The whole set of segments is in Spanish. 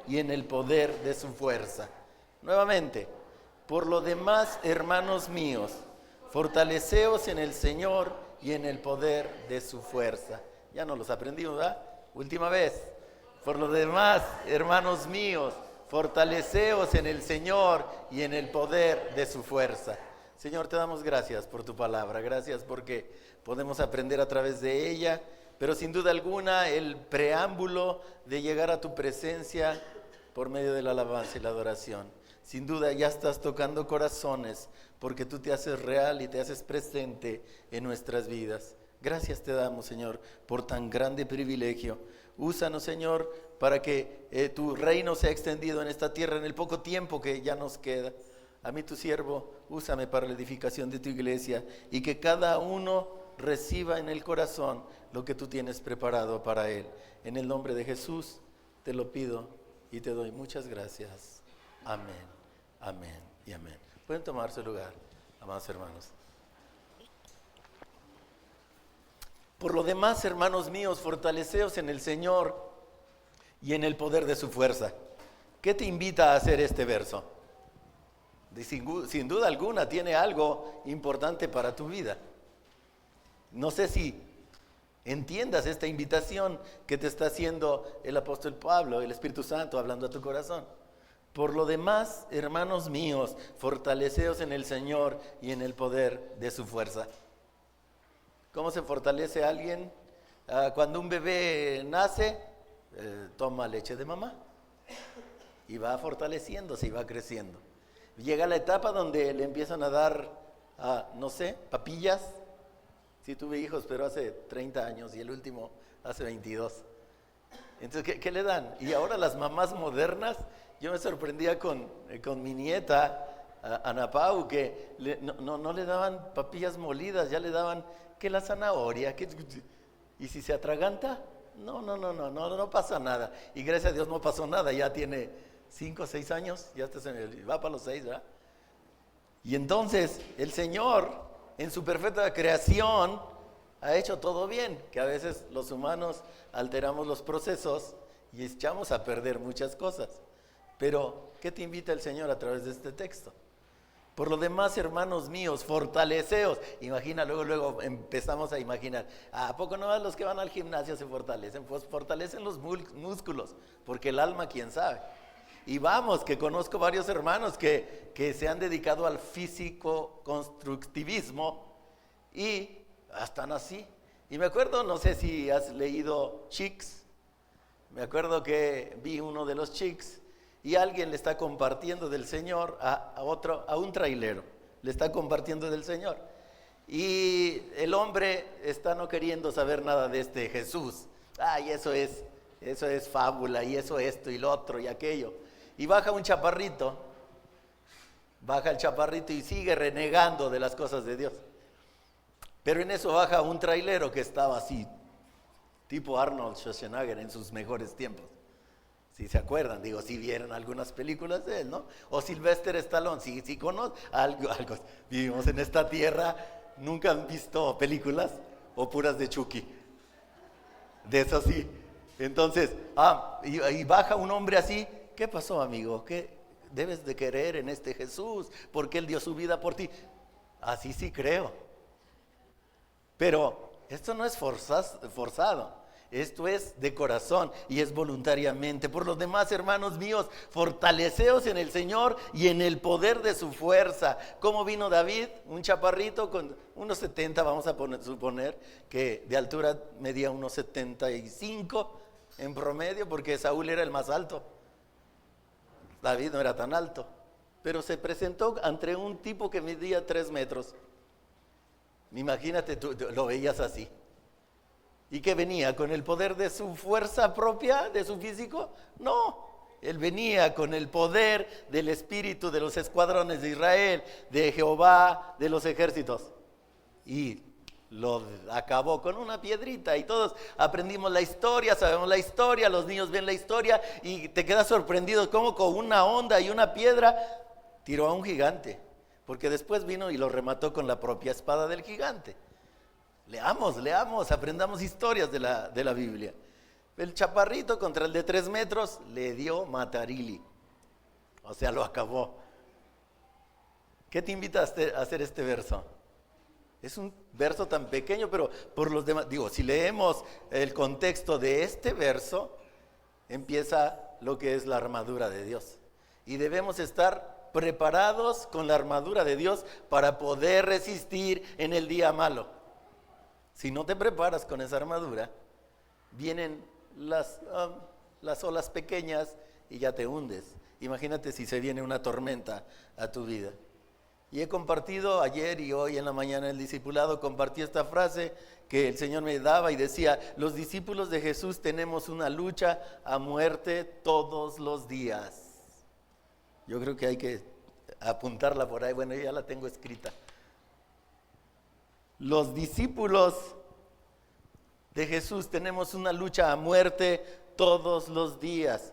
y en el poder de su fuerza. Nuevamente, por lo demás, hermanos míos, fortaleceos en el Señor y en el poder de su fuerza. Ya no los aprendimos, ¿verdad? Última vez. Por lo demás, hermanos míos, fortaleceos en el Señor y en el poder de su fuerza. Señor, te damos gracias por tu palabra, gracias porque podemos aprender a través de ella, pero sin duda alguna el preámbulo de llegar a tu presencia por medio de la alabanza y la adoración. Sin duda ya estás tocando corazones porque tú te haces real y te haces presente en nuestras vidas. Gracias te damos, Señor, por tan grande privilegio. Úsanos, Señor, para que tu reino sea extendido en esta tierra en el poco tiempo que ya nos queda. A mí, tu siervo, úsame para la edificación de tu iglesia y que cada uno reciba en el corazón lo que tú tienes preparado para él. En el nombre de Jesús te lo pido y te doy muchas gracias. Amén, amén y amén. Pueden tomar su lugar, amados hermanos. Por lo demás, hermanos míos, fortaleceos en el Señor y en el poder de su fuerza. ¿Qué te invita a hacer este verso? Sin duda alguna tiene algo importante para tu vida. No sé si entiendas esta invitación que te está haciendo el apóstol Pablo, el Espíritu Santo, hablando a tu corazón. Por lo demás, hermanos míos, fortaleceos en el Señor y en el poder de su fuerza. ¿Cómo se fortalece alguien? Cuando un bebé nace, toma leche de mamá y va fortaleciéndose y va creciendo. Llega la etapa donde le empiezan a dar, no sé, papillas. Sí tuve hijos, pero hace 30 años y el último hace 22. Entonces, ¿qué le dan? Y ahora las mamás modernas, yo me sorprendía con mi nieta, Ana Pau, que no le daban papillas molidas, ya le daban que la zanahoria, y si se atraganta, no pasa nada. Y gracias a Dios no pasó nada, ya tiene 5 o 6 años, ya va para los 6, ¿verdad? Y entonces el Señor, en su perfecta creación, ha hecho todo bien, que a veces los humanos alteramos los procesos y echamos a perder muchas cosas. Pero, ¿qué te invita el Señor a través de este texto? Por lo demás, hermanos míos, fortaleceos. Imagina, luego empezamos a imaginar, ¿a poco no los que van al gimnasio se fortalecen? Pues fortalecen los músculos, porque el alma, quién sabe. Y vamos, que conozco varios hermanos que se han dedicado al físico-constructivismo y están así. Y me acuerdo, no sé si has leído Chicks, me acuerdo que vi uno de los Chicks y alguien le está compartiendo del Señor a un trailero, le está compartiendo del Señor. Y el hombre está no queriendo saber nada de este Jesús. Ay, eso es fábula, y eso esto y lo otro y aquello. Y baja el chaparrito y sigue renegando de las cosas de Dios. Pero en eso baja un trailero que estaba así, tipo Arnold Schwarzenegger en sus mejores tiempos. Si se acuerdan, si vieron algunas películas de él, ¿no? O Sylvester Stallone, si conocen algo. Vivimos en esta tierra, nunca han visto películas o puras de Chucky. De eso sí. Entonces, y baja un hombre así. ¿Qué pasó, amigo? ¿Qué debes de creer en este Jesús? Porque Él dio su vida por ti. Así sí creo. Pero esto no es forzado. Esto es de corazón y es voluntariamente. Por los demás, hermanos míos, fortaleceos en el Señor y en el poder de su fuerza. ¿Cómo vino David? Un chaparrito con 1,70, vamos a suponer que de altura medía 1,75 en promedio, porque Saúl era el más alto. David no era tan alto, pero se presentó ante un tipo que medía 3 metros. Imagínate, tú lo veías así. ¿Y qué venía? ¿Con el poder de su fuerza propia, de su físico? No, él venía con el poder del espíritu de los escuadrones de Israel, de Jehová, de los ejércitos. Y lo acabó con una piedrita y todos aprendimos la historia, sabemos la historia, los niños ven la historia y te quedas sorprendido cómo con una onda y una piedra tiró a un gigante, porque después vino y lo remató con la propia espada del gigante. Leamos, aprendamos historias de la Biblia. El chaparrito contra el de 3 metros le dio Matarili. O sea, lo acabó. ¿Qué te invita a hacer este verso? Es un verso tan pequeño, pero por los demás, digo, si leemos el contexto de este verso, empieza lo que es la armadura de Dios. Y debemos estar preparados con la armadura de Dios para poder resistir en el día malo. Si no te preparas con esa armadura, vienen las olas pequeñas y ya te hundes. Imagínate si se viene una tormenta a tu vida. Y he compartido ayer y hoy en la mañana el discipulado, compartí esta frase que el Señor me daba y decía: los discípulos de Jesús tenemos una lucha a muerte todos los días. Yo creo que hay que apuntarla por ahí, bueno, ya la tengo escrita. Los discípulos de Jesús tenemos una lucha a muerte todos los días,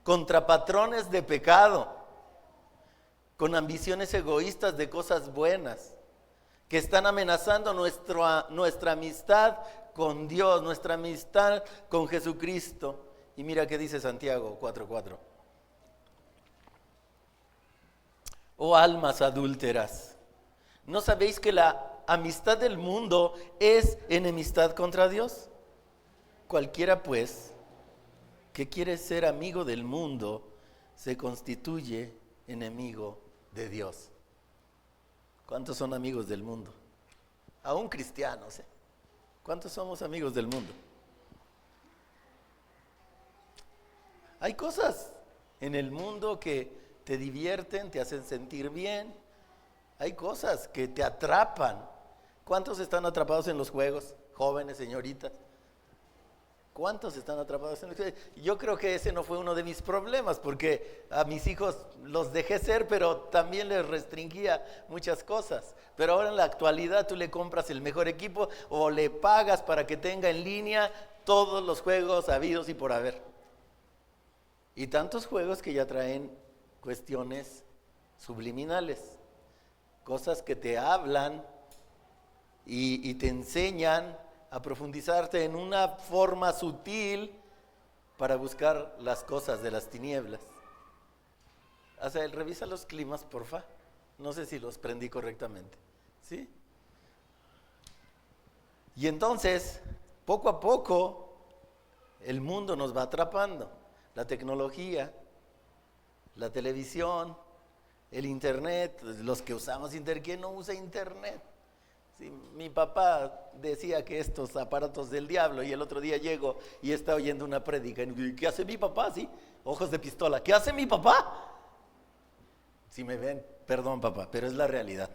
contra patrones de pecado, con ambiciones egoístas de cosas buenas, que están amenazando nuestra amistad con Dios, nuestra amistad con Jesucristo. Y mira qué dice Santiago 4:4. Oh almas adúlteras, ¿no sabéis que la amistad del mundo es enemistad contra Dios? Cualquiera pues que quiere ser amigo del mundo se constituye enemigo de Dios. ¿Cuántos son amigos del mundo? Aún cristianos, ¿eh? ¿Cuántos somos amigos del mundo? Hay cosas en el mundo que te divierten, te hacen sentir bien. Hay cosas que te atrapan. ¿Cuántos están atrapados en los juegos? Jóvenes, señoritas. ¿Cuántos están atrapados en los juegos? Yo creo que ese no fue uno de mis problemas, porque a mis hijos los dejé ser, pero también les restringía muchas cosas. Pero ahora en la actualidad tú le compras el mejor equipo o le pagas para que tenga en línea todos los juegos habidos y por haber. Y tantos juegos que ya traen cuestiones subliminales, cosas que te hablan y te enseñan a profundizarte en una forma sutil para buscar las cosas de las tinieblas. O sea, revisa los climas, porfa. No sé si los prendí correctamente. ¿Sí? Y entonces, poco a poco, el mundo nos va atrapando. La tecnología, la televisión, el internet, los que usamos internet. ¿Quién no usa internet? Sí, mi papá decía que estos aparatos del diablo, y el otro día llego y está oyendo una prédica. ¿Qué hace mi papá? Sí, ojos de pistola. ¿Qué hace mi papá? Si me ven, perdón papá, pero es la realidad.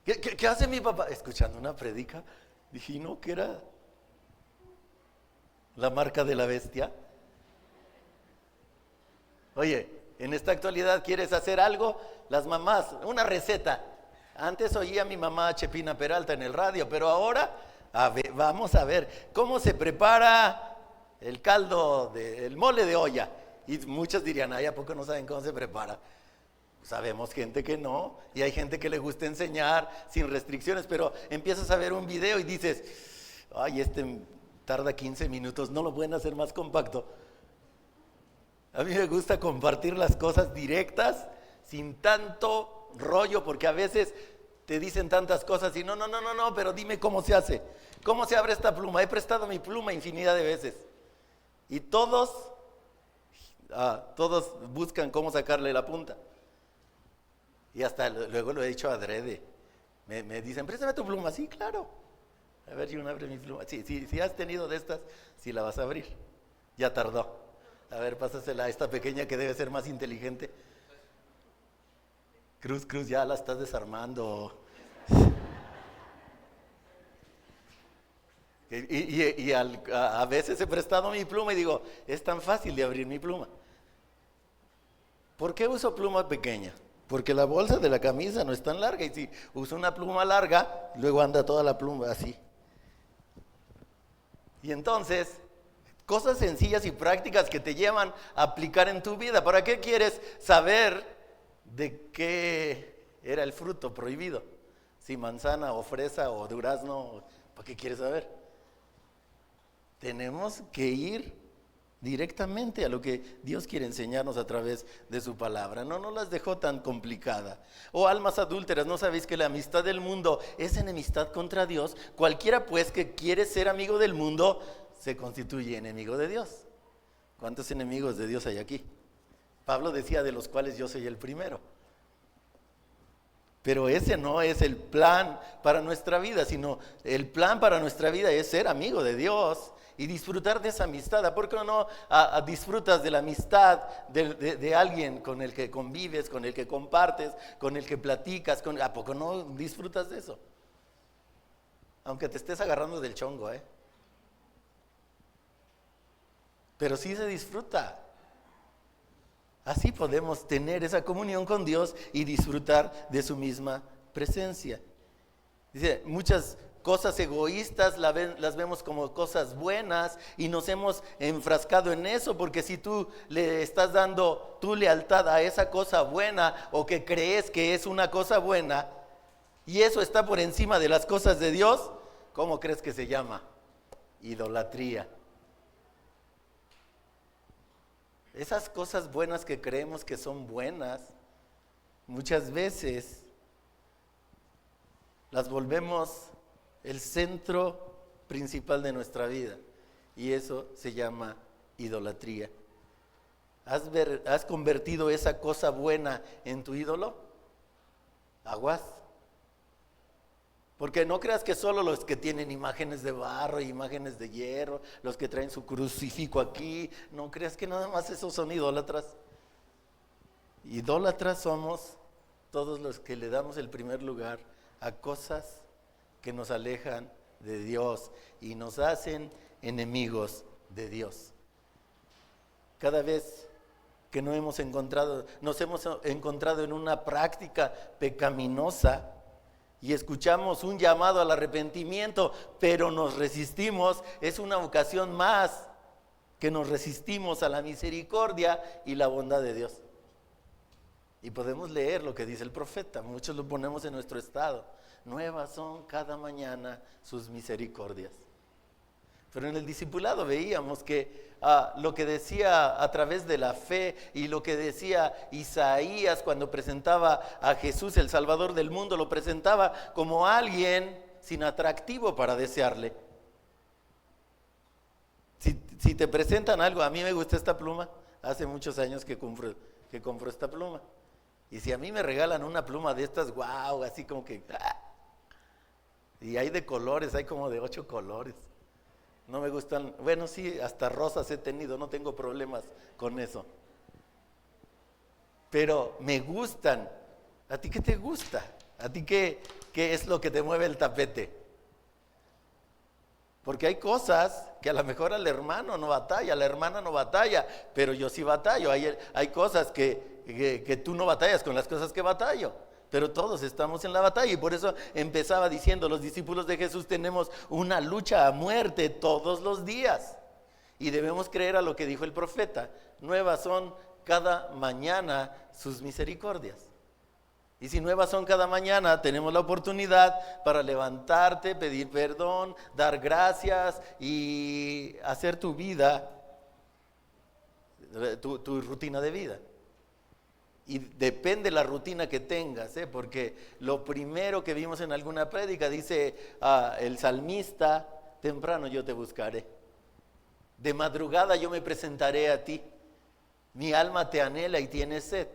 ¿Qué hace mi papá? Escuchando una prédica, dije, ¿no que era la marca de la bestia? Oye, en esta actualidad quieres hacer algo, las mamás, una receta. Antes oía a mi mamá Chepina Peralta en el radio, pero ahora vamos a ver cómo se prepara el caldo, el mole de olla. Y muchos dirían, ay, ¿a poco no saben cómo se prepara? Sabemos gente que no, y hay gente que le gusta enseñar sin restricciones, pero empiezas a ver un video y dices, ay, este tarda 15 minutos, no lo pueden hacer más compacto. A mí me gusta compartir las cosas directas, sin tanto rollo, porque a veces te dicen tantas cosas y no, pero dime cómo se hace, cómo se abre esta pluma. He prestado mi pluma infinidad de veces y todos buscan cómo sacarle la punta. Y hasta luego lo he dicho adrede. Me dicen, préstame tu pluma. Sí, claro. A ver, yo abre mi pluma. Si has tenido de estas, sí la vas a abrir. Ya tardó. A ver, pásasela a esta pequeña que debe ser más inteligente. Cruz, ya la estás desarmando. A veces he prestado mi pluma y digo, es tan fácil de abrir mi pluma. ¿Por qué uso pluma pequeña? Porque la bolsa de la camisa no es tan larga, y si uso una pluma larga, luego anda toda la pluma así. Y entonces, cosas sencillas y prácticas que te llevan a aplicar en tu vida. ¿Para qué quieres saber de qué era el fruto prohibido? Si manzana o fresa o durazno, ¿para qué quieres saber? Tenemos que ir directamente a lo que Dios quiere enseñarnos a través de su palabra. No nos las dejó tan complicada. Oh almas adúlteras, ¿no sabéis que la amistad del mundo es enemistad contra Dios? Cualquiera pues que quiere ser amigo del mundo se constituye enemigo de Dios. ¿Cuántos enemigos de Dios hay aquí? Pablo decía, de los cuales yo soy el primero. Pero ese no es el plan para nuestra vida, sino el plan para nuestra vida es ser amigo de Dios y disfrutar de esa amistad. ¿A por qué no disfrutas de la amistad de alguien con el que convives, con el que compartes, con el que platicas? ¿A poco no disfrutas de eso? Aunque te estés agarrando del chongo, pero sí se disfruta. Así podemos tener esa comunión con Dios y disfrutar de su misma presencia. Dice, muchas cosas egoístas las vemos como cosas buenas y nos hemos enfrascado en eso, porque si tú le estás dando tu lealtad a esa cosa buena o que crees que es una cosa buena y eso está por encima de las cosas de Dios, ¿cómo crees que se llama? Idolatría. Esas cosas buenas que creemos que son buenas, muchas veces las volvemos el centro principal de nuestra vida y eso se llama idolatría. ¿Has convertido esa cosa buena en tu ídolo? Aguas. Porque no creas que solo los que tienen imágenes de barro y imágenes de hierro, los que traen su crucifijo aquí, no creas que nada más esos son idólatras. Idólatras somos todos los que le damos el primer lugar a cosas que nos alejan de Dios y nos hacen enemigos de Dios. Cada vez que nos hemos encontrado en una práctica pecaminosa, y escuchamos un llamado al arrepentimiento, pero nos resistimos, es una ocasión más que nos resistimos a la misericordia y la bondad de Dios. Y podemos leer lo que dice el profeta, muchos lo ponemos en nuestro estado. Nuevas son cada mañana sus misericordias. Pero en el discipulado veíamos que lo que decía a través de la fe y lo que decía Isaías cuando presentaba a Jesús, el Salvador del mundo, lo presentaba como alguien sin atractivo para desearle. Si te presentan algo, a mí me gusta esta pluma, hace muchos años que compro esta pluma. Y si a mí me regalan una pluma de estas, wow, así como que... Y hay de colores, hay como de 8 colores. No me gustan, bueno, sí, hasta rosas he tenido, no tengo problemas con eso. Pero me gustan. ¿A ti qué te gusta? ¿A ti qué es lo que te mueve el tapete? Porque hay cosas que a lo mejor al hermano no batalla, a la hermana no batalla, pero yo sí batallo. Hay cosas que tú no batallas con las cosas que batallo. Pero todos estamos en la batalla y por eso empezaba diciendo, los discípulos de Jesús tenemos una lucha a muerte todos los días. Y debemos creer a lo que dijo el profeta, nuevas son cada mañana sus misericordias. Y si nuevas son cada mañana, tenemos la oportunidad para levantarte, pedir perdón, dar gracias y hacer tu vida, tu rutina de vida. Y depende la rutina que tengas, porque lo primero que vimos en alguna prédica dice el salmista, temprano yo te buscaré, de madrugada yo me presentaré a ti, mi alma te anhela y tiene sed.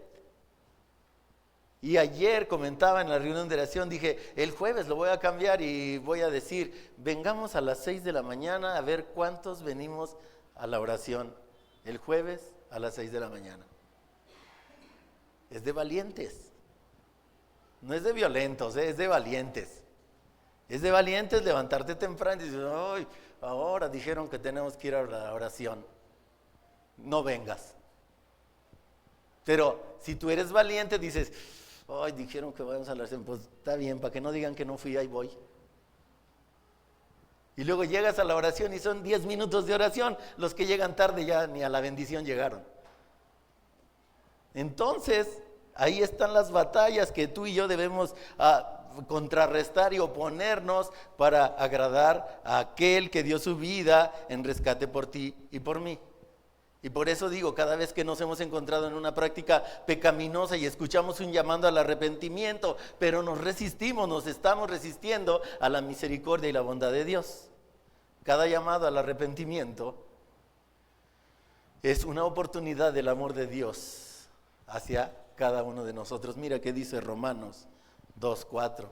Y ayer comentaba en la reunión de oración, dije, el jueves lo voy a cambiar y voy a decir, vengamos a las 6 de la mañana a ver cuántos venimos a la oración, el jueves a las 6 de la mañana. Es de valientes, no es de violentos, es de valientes. Es de valientes levantarte temprano y decir, ay, ahora dijeron que tenemos que ir a la oración, no vengas. Pero si tú eres valiente dices, ay, dijeron que vamos a la oración, pues está bien, para que no digan que no fui, ahí voy. Y luego llegas a la oración y son 10 minutos de oración, los que llegan tarde ya ni a la bendición llegaron. Entonces, ahí están las batallas que tú y yo debemos contrarrestar y oponernos para agradar a aquel que dio su vida en rescate por ti y por mí. Y por eso digo, cada vez que nos hemos encontrado en una práctica pecaminosa y escuchamos un llamado al arrepentimiento, pero nos resistimos, nos estamos resistiendo a la misericordia y la bondad de Dios. Cada llamado al arrepentimiento es una oportunidad del amor de Dios hacia cada uno de nosotros. Mira qué dice Romanos 2:4.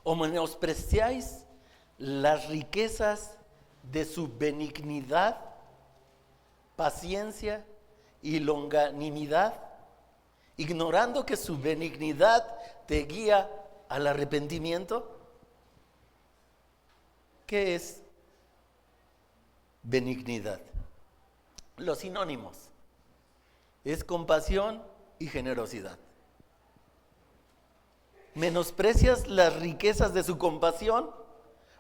¿O menospreciáis las riquezas de su benignidad, paciencia y longanimidad, ignorando que su benignidad te guía al arrepentimiento? ¿Qué es benignidad? Los sinónimos es compasión y generosidad. ¿Menosprecias las riquezas de su compasión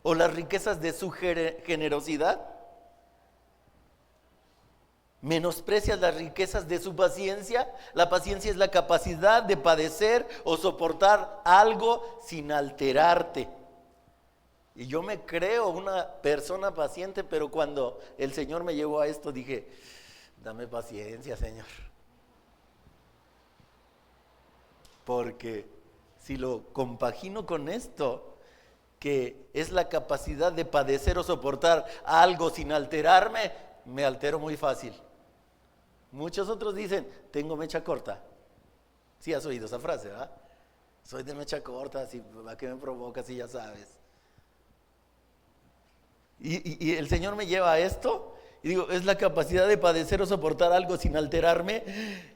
o las riquezas de su generosidad? ¿Menosprecias las riquezas de su paciencia? La paciencia es la capacidad de padecer o soportar algo sin alterarte. Y yo me creo una persona paciente, pero cuando el Señor me llevó a esto dije, dame paciencia, Señor. Porque si lo compagino con esto, que es la capacidad de padecer o soportar algo sin alterarme, me altero muy fácil. Muchos otros dicen, tengo mecha corta. Sí has oído esa frase, ¿verdad? Soy de mecha corta, ¿a qué me provoca si ya sabes? Y el Señor me lleva a esto y digo, es la capacidad de padecer o soportar algo sin alterarme.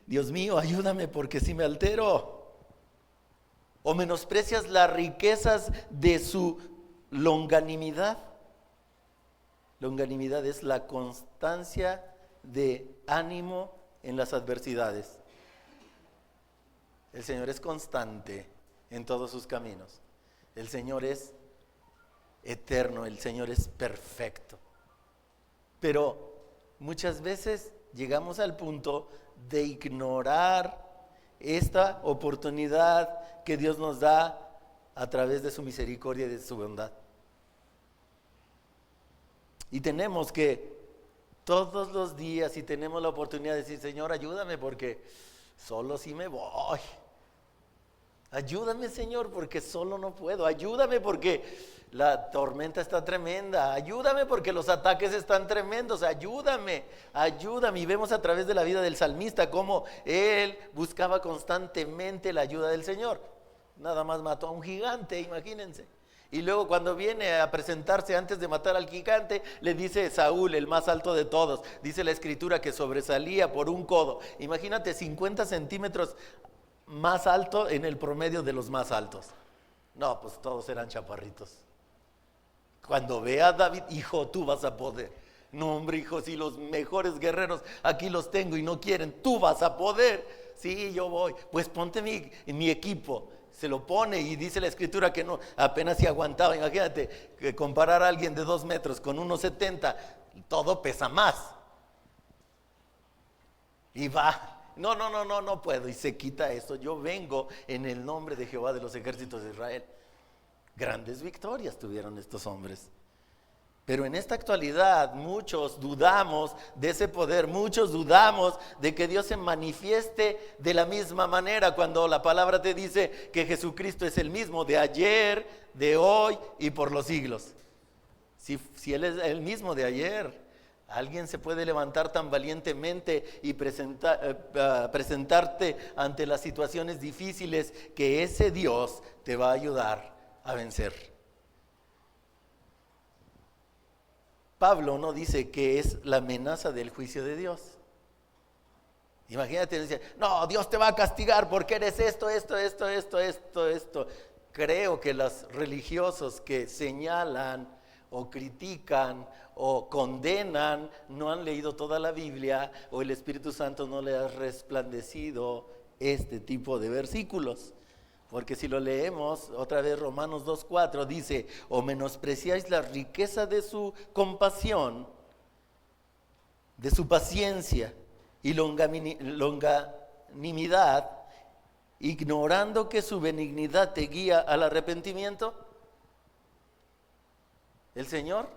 Dios mío, ayúdame porque si me altero. ¿O menosprecias las riquezas de su longanimidad? Longanimidad es la constancia de ánimo en las adversidades. El Señor es constante en todos sus caminos. El Señor es eterno, el Señor es perfecto. Pero muchas veces llegamos al punto de ignorar esta oportunidad que Dios nos da a través de su misericordia y de su bondad. Y tenemos que todos los días, si tenemos la oportunidad de decir, Señor, ayúdame porque solo sí me voy. Ayúdame, Señor, porque solo no puedo. Ayúdame porque la tormenta está tremenda. Ayúdame porque los ataques están tremendos. Ayúdame, ayúdame. Y vemos a través de la vida del salmista cómo él buscaba constantemente la ayuda del Señor. Nada más mató a un gigante, imagínense. Y luego cuando viene a presentarse antes de matar al gigante, le dice Saúl, el más alto de todos. Dice la escritura que sobresalía por un codo. Imagínate 50 centímetros más alto en el promedio de los más altos. No, pues todos eran chaparritos. Cuando ve a David, hijo, tú vas a poder. No, hombre, hijo, si los mejores guerreros aquí los tengo y no quieren, tú vas a poder. Sí, yo voy. Pues ponte en mi equipo. Se lo pone y dice la escritura que no, apenas si aguantaba. Imagínate, que comparar a alguien de 2 metros con 1,70, todo pesa más. Y va. No puedo. Y se quita esto. Yo vengo en el nombre de Jehová de los ejércitos de Israel. Grandes victorias tuvieron estos hombres. Pero en esta actualidad muchos dudamos de ese poder, muchos dudamos de que Dios se manifieste de la misma manera cuando la palabra te dice que Jesucristo es el mismo de ayer, de hoy y por los siglos. Si Él es el mismo de ayer, ¿alguien se puede levantar tan valientemente y presentarte ante las situaciones difíciles que ese Dios te va a ayudar a vencer? Pablo no dice que es la amenaza del juicio de Dios. Imagínate, dice, no, Dios te va a castigar porque eres esto. Creo que los religiosos que señalan o critican o condenan no han leído toda la Biblia o el Espíritu Santo no le ha resplandecido este tipo de versículos. Porque si lo leemos, otra vez Romanos 2:4 dice, o menospreciáis la riqueza de su compasión, de su paciencia, y longanimidad, ignorando que su benignidad te guía al arrepentimiento. El Señor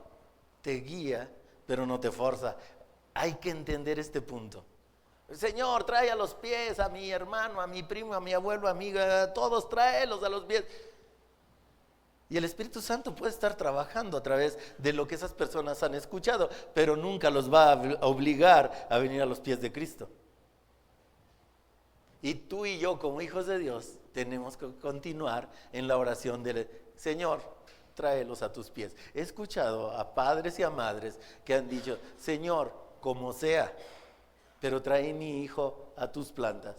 te guía, pero no te forza. Hay que entender este punto. El Señor, trae a los pies a mi hermano, a mi primo, a mi abuelo, amiga, a todos tráelos a los pies. Y el Espíritu Santo puede estar trabajando a través de lo que esas personas han escuchado, pero nunca los va a obligar a venir a los pies de Cristo. Y tú y yo, como hijos de Dios, tenemos que continuar en la oración del Señor, tráelos a tus pies. He escuchado a padres y a madres que han dicho, Señor, como sea, pero trae mi hijo a tus plantas.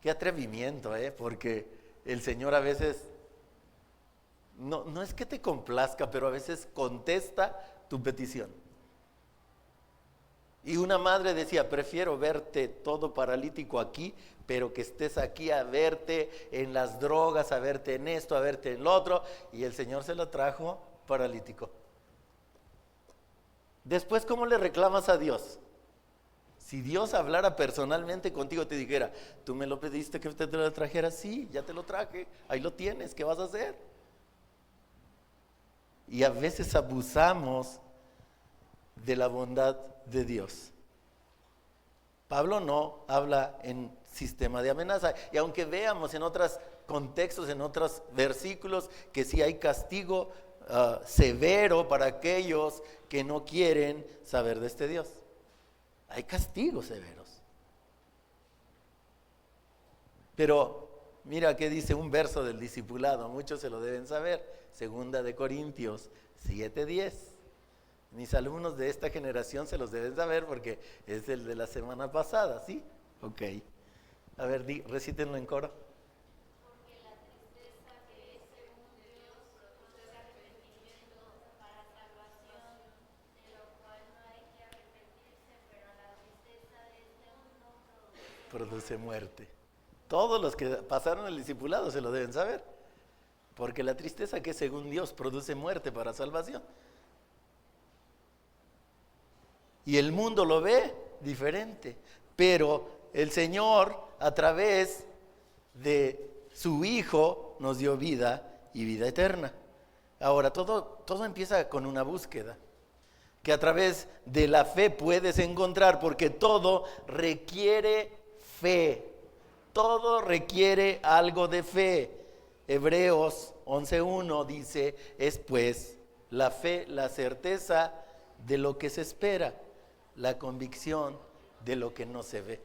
Qué atrevimiento, porque el Señor a veces, no es que te complazca, pero a veces contesta tu petición. Y una madre decía, prefiero verte todo paralítico aquí, pero que estés aquí a verte en las drogas, a verte en esto, a verte en lo otro. Y el Señor se lo trajo paralítico. Después, ¿cómo le reclamas a Dios? Si Dios hablara personalmente contigo, te dijera, tú me lo pediste que te lo trajera, sí, ya te lo traje, ahí lo tienes, ¿qué vas a hacer? Y a veces abusamos de la bondad de Dios. Pablo no habla en sistema de amenaza, y aunque veamos en otros contextos, en otros versículos, que sí hay castigo severo para aquellos que no quieren saber de este Dios. Hay castigos severos. Pero mira qué dice un verso del discipulado, muchos se lo deben saber, 2 de Corintios 7:10. Mis alumnos de esta generación se los deben saber porque es el de la semana pasada, ¿sí? Ok. A ver, recítenlo en coro. Porque la tristeza que es según Dios produce arrepentimiento para salvación, de lo cual no hay que arrepentirse, pero la tristeza de este mundo Produce muerte. Todos los que pasaron el discipulado se lo deben saber. Porque la tristeza que según Dios produce muerte para salvación. Y el mundo lo ve diferente. Pero el Señor, a través de su Hijo, nos dio vida y vida eterna. Ahora, todo empieza con una búsqueda, que a través de la fe puedes encontrar, porque todo requiere fe. Todo requiere algo de fe. Hebreos 11:1 dice, es pues la fe, la certeza de lo que se espera, la convicción de lo que no se ve.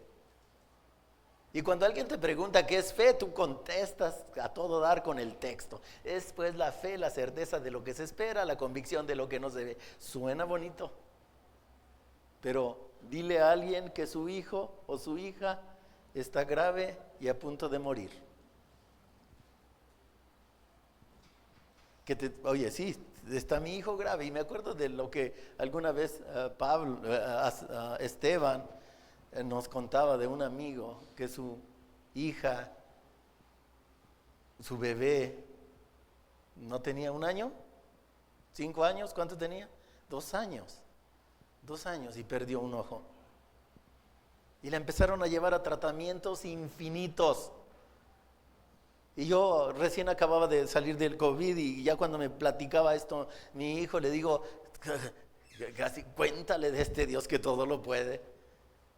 Y cuando alguien te pregunta qué es fe, tú contestas a todo dar con el texto. Es pues la fe, la certeza de lo que se espera, la convicción de lo que no se ve. Suena bonito, pero dile a alguien que su hijo o su hija está grave y a punto de morir. Oye, sí, está mi hijo grave. Y me acuerdo de lo que alguna vez Esteban nos contaba de un amigo que su hija, su bebé, no tenía 1 año, 5 años, ¿cuánto tenía? 2 años, 2 años y perdió un ojo. Y la empezaron a llevar a tratamientos infinitos. Y yo recién acababa de salir del COVID y ya cuando me platicaba esto, mi hijo, le digo, casi cuéntale de este Dios que todo lo puede.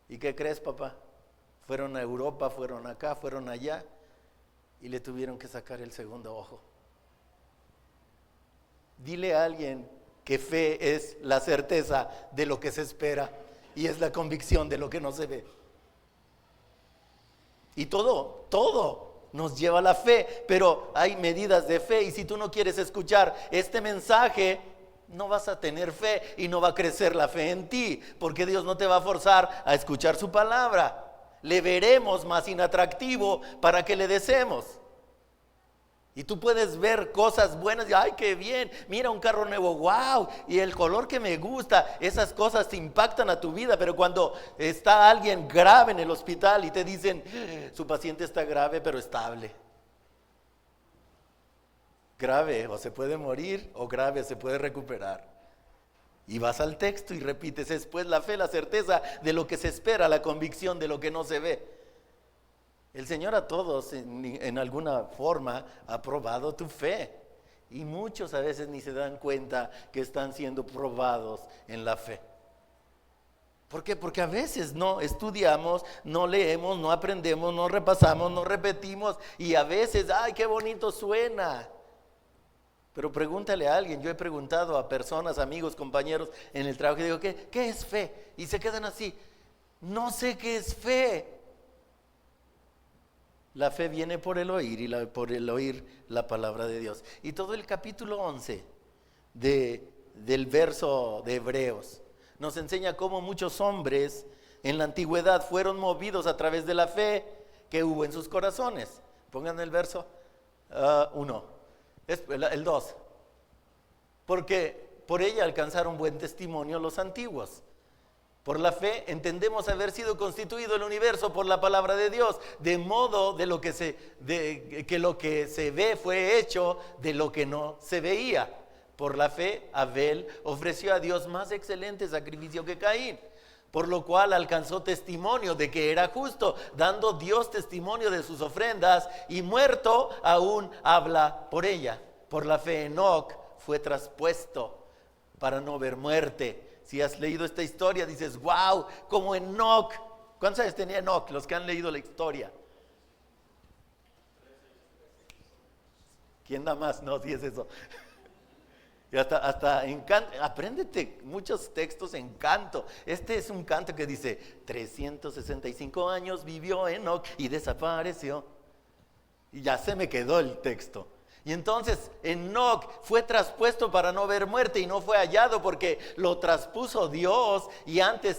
¿Y qué crees, papá? Fueron a Europa, fueron acá, fueron allá y le tuvieron que sacar el segundo ojo. Dile a alguien que fe es la certeza de lo que se espera y es la convicción de lo que no se ve. Y todo nos lleva a la fe, pero hay medidas de fe y si tú no quieres escuchar este mensaje, no vas a tener fe y no va a crecer la fe en ti, porque Dios no te va a forzar a escuchar su palabra. Le veremos más inatractivo para que le deseemos. Y tú puedes ver cosas buenas y ¡ay, qué bien! Mira un carro nuevo, ¡wow! Y el color que me gusta, esas cosas te impactan a tu vida, pero cuando está alguien grave en el hospital y te dicen, su paciente está grave pero estable. Grave o se puede morir o grave se puede recuperar. Y vas al texto y repites, es pues la fe, la certeza de lo que se espera, la convicción de lo que no se ve. El Señor a todos en alguna forma ha probado tu fe. Y muchos a veces ni se dan cuenta que están siendo probados en la fe. ¿Por qué? Porque a veces no estudiamos, no leemos, no aprendemos, no repasamos, no repetimos. Y a veces, ¡ay, qué bonito suena! Pero pregúntale a alguien. Yo he preguntado a personas, amigos, compañeros en el trabajo y digo, ¿qué es fe? Y se quedan así, no sé qué es fe. La fe viene por el oír y por el oír la palabra de Dios. Y todo el capítulo 11 del verso de Hebreos nos enseña cómo muchos hombres en la antigüedad fueron movidos a través de la fe que hubo en sus corazones. Pongan el verso 1. El 2, porque por ella alcanzaron buen testimonio los antiguos. Por la fe entendemos haber sido constituido el universo por la palabra de Dios, de modo que lo que se ve fue hecho de lo que no se veía. Por la fe Abel ofreció a Dios más excelente sacrificio que Caín, por lo cual alcanzó testimonio de que era justo, dando Dios testimonio de sus ofrendas, y muerto aún habla por ella. Por la fe Enoc fue traspuesto para no ver muerte. Si has leído esta historia dices, wow, como Enoc. ¿Cuántos años tenía Enoc? Los que han leído la historia. ¿Quién da más? No, si es eso. Y hasta apréndete muchos textos en canto. Este es un canto que dice 365 años vivió Enoc y desapareció. Y ya se me quedó el texto. Y entonces Enoc fue traspuesto para no ver muerte y no fue hallado porque lo traspuso Dios, y antes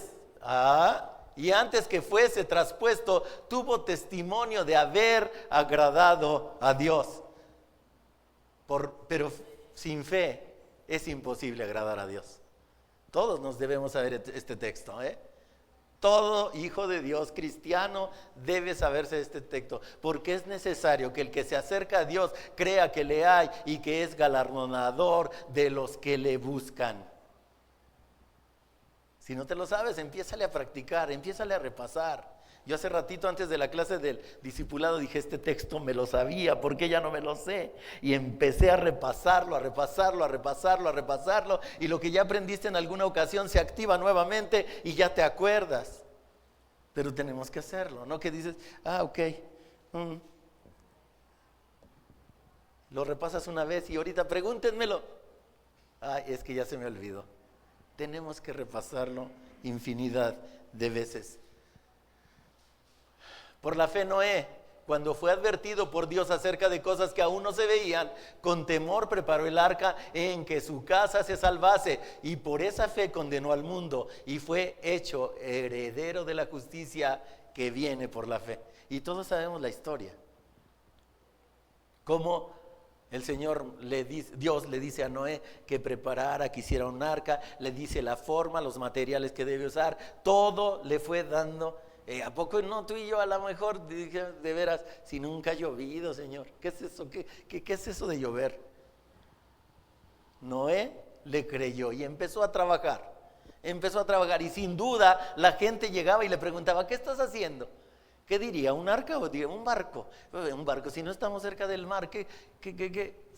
que fuese traspuesto tuvo testimonio de haber agradado a Dios. Pero sin fe es imposible agradar a Dios. Todos nos debemos saber este texto, Todo hijo de Dios cristiano debe saberse este texto, porque es necesario que el que se acerca a Dios crea que le hay y que es galardonador de los que le buscan. Si no te lo sabes, empiézale a practicar, empiézale a repasar. Yo hace ratito antes de la clase del discipulado dije, este texto me lo sabía, ¿por qué ya no me lo sé? Y empecé a repasarlo, y lo que ya aprendiste en alguna ocasión se activa nuevamente y ya te acuerdas. Pero tenemos que hacerlo, ¿no? Que dices, ok, lo repasas una vez y ahorita pregúntenmelo. Es que ya se me olvidó. Tenemos que repasarlo infinidad de veces. Por la fe Noé, cuando fue advertido por Dios acerca de cosas que aún no se veían, con temor preparó el arca en que su casa se salvase, y por esa fe condenó al mundo y fue hecho heredero de la justicia que viene por la fe. Y todos sabemos la historia. Cómo Dios le dice a Noé que preparara, que hiciera un arca, le dice la forma, los materiales que debe usar, todo le fue dando. ¿A poco no tú y yo a lo mejor, de veras, si nunca ha llovido, Señor? ¿Qué es eso? ¿Qué es eso de llover? Noé le creyó y empezó a trabajar. Y sin duda la gente llegaba y le preguntaba, ¿qué estás haciendo? ¿Qué diría? ¿Un arca o diría un barco? Un barco, si no estamos cerca del mar, ¿qué?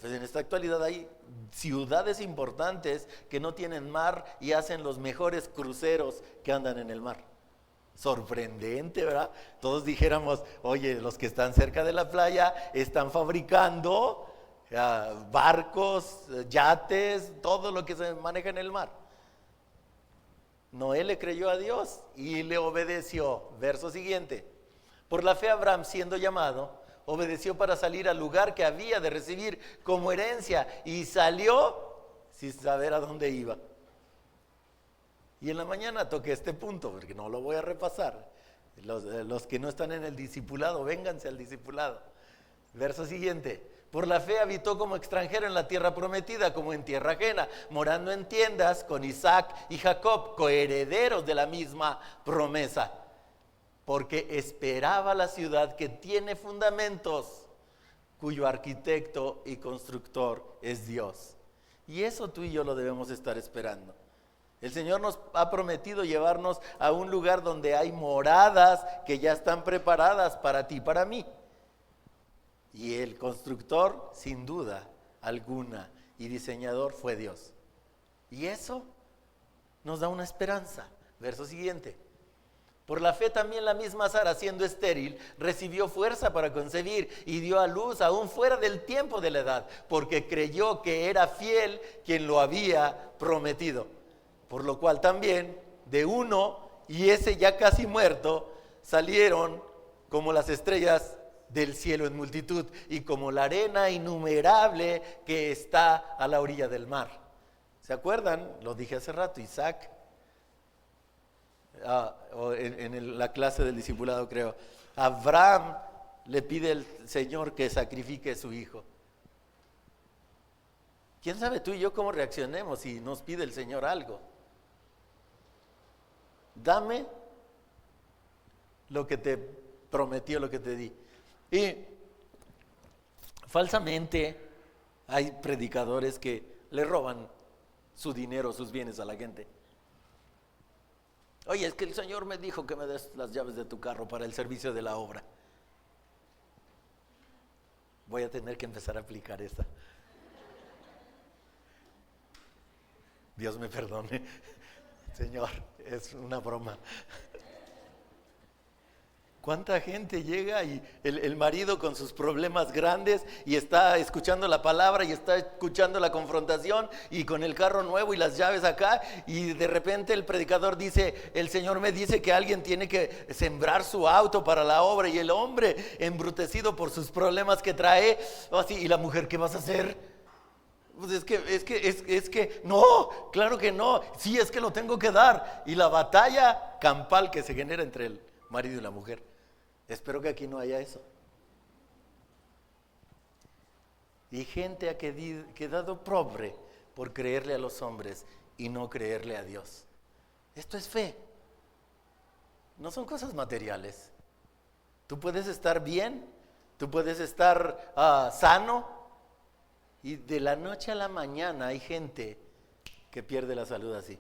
Pues en esta actualidad hay ciudades importantes que no tienen mar y hacen los mejores cruceros que andan en el mar. Sorprendente, ¿verdad? Todos dijéramos, oye, los que están cerca de la playa están fabricando barcos, yates, todo lo que se maneja en el mar. Noé le creyó a Dios y le obedeció. Verso siguiente. Por la fe Abraham, siendo llamado, obedeció para salir al lugar que había de recibir como herencia, y salió sin saber a dónde iba. Y en la mañana toqué este punto, porque no lo voy a repasar. Los que no están en el discipulado, vénganse al discipulado. Verso siguiente. Por la fe habitó como extranjero en la tierra prometida, como en tierra ajena, morando en tiendas con Isaac y Jacob, coherederos de la misma promesa. Porque esperaba la ciudad que tiene fundamentos, cuyo arquitecto y constructor es Dios. Y eso tú y yo lo debemos estar esperando. El Señor nos ha prometido llevarnos a un lugar donde hay moradas que ya están preparadas para ti y para mí. Y el constructor, sin duda alguna, y diseñador fue Dios. Y eso nos da una esperanza. Verso siguiente. Por la fe también la misma Sara, siendo estéril, recibió fuerza para concebir y dio a luz aún fuera del tiempo de la edad, porque creyó que era fiel quien lo había prometido. Por lo cual también de uno, y ese ya casi muerto, salieron como las estrellas del cielo en multitud y como la arena innumerable que está a la orilla del mar. ¿Se acuerdan? Lo dije hace rato, Isaac. En la clase del discipulado, creo, Abraham le pide al Señor que sacrifique a su hijo. ¿Quién sabe tú y yo cómo reaccionemos si nos pide el Señor algo? Dame lo que te prometió, lo que te di. Y falsamente hay predicadores que le roban su dinero, sus bienes a la gente. Oye, es que el Señor me dijo que me des las llaves de tu carro para el servicio de la obra. Voy a tener que empezar a aplicar esta. Dios me perdone. Señor, es una broma. ¿Cuánta gente llega y el marido con sus problemas grandes y está escuchando la palabra y está escuchando la confrontación y con el carro nuevo y las llaves acá, y de repente el predicador dice, el Señor me dice que alguien tiene que sembrar su auto para la obra, y el hombre embrutecido por sus problemas que trae, así, y la mujer, ¿qué vas a hacer? Pues es que no, claro que no, sí, es que lo tengo que dar, y la batalla campal que se genera entre el marido y la mujer. Espero que aquí no haya eso. Y gente ha quedado pobre por creerle a los hombres y no creerle a Dios. Esto es fe. No son cosas materiales. Tú puedes estar bien, tú puedes estar sano, y de la noche a la mañana hay gente que pierde la salud así.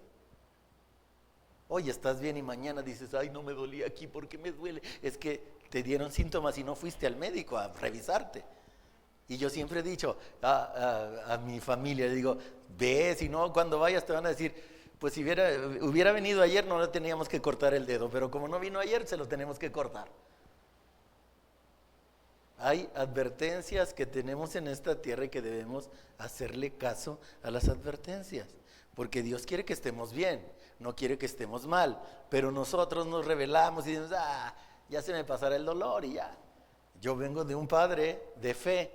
Hoy estás bien y mañana dices, ay, no me dolía aquí, ¿por qué me duele? Es que te dieron síntomas y no fuiste al médico a revisarte. Y yo siempre he dicho a mi familia, le digo, ve, si no, cuando vayas te van a decir, pues si hubiera venido ayer no le teníamos que cortar el dedo, pero como no vino ayer se lo tenemos que cortar. Hay advertencias que tenemos en esta tierra y que debemos hacerle caso a las advertencias, porque Dios quiere que estemos bien, no quiere que estemos mal, pero nosotros nos rebelamos y decimos, ya se me pasará el dolor y ya. Yo vengo de un padre de fe,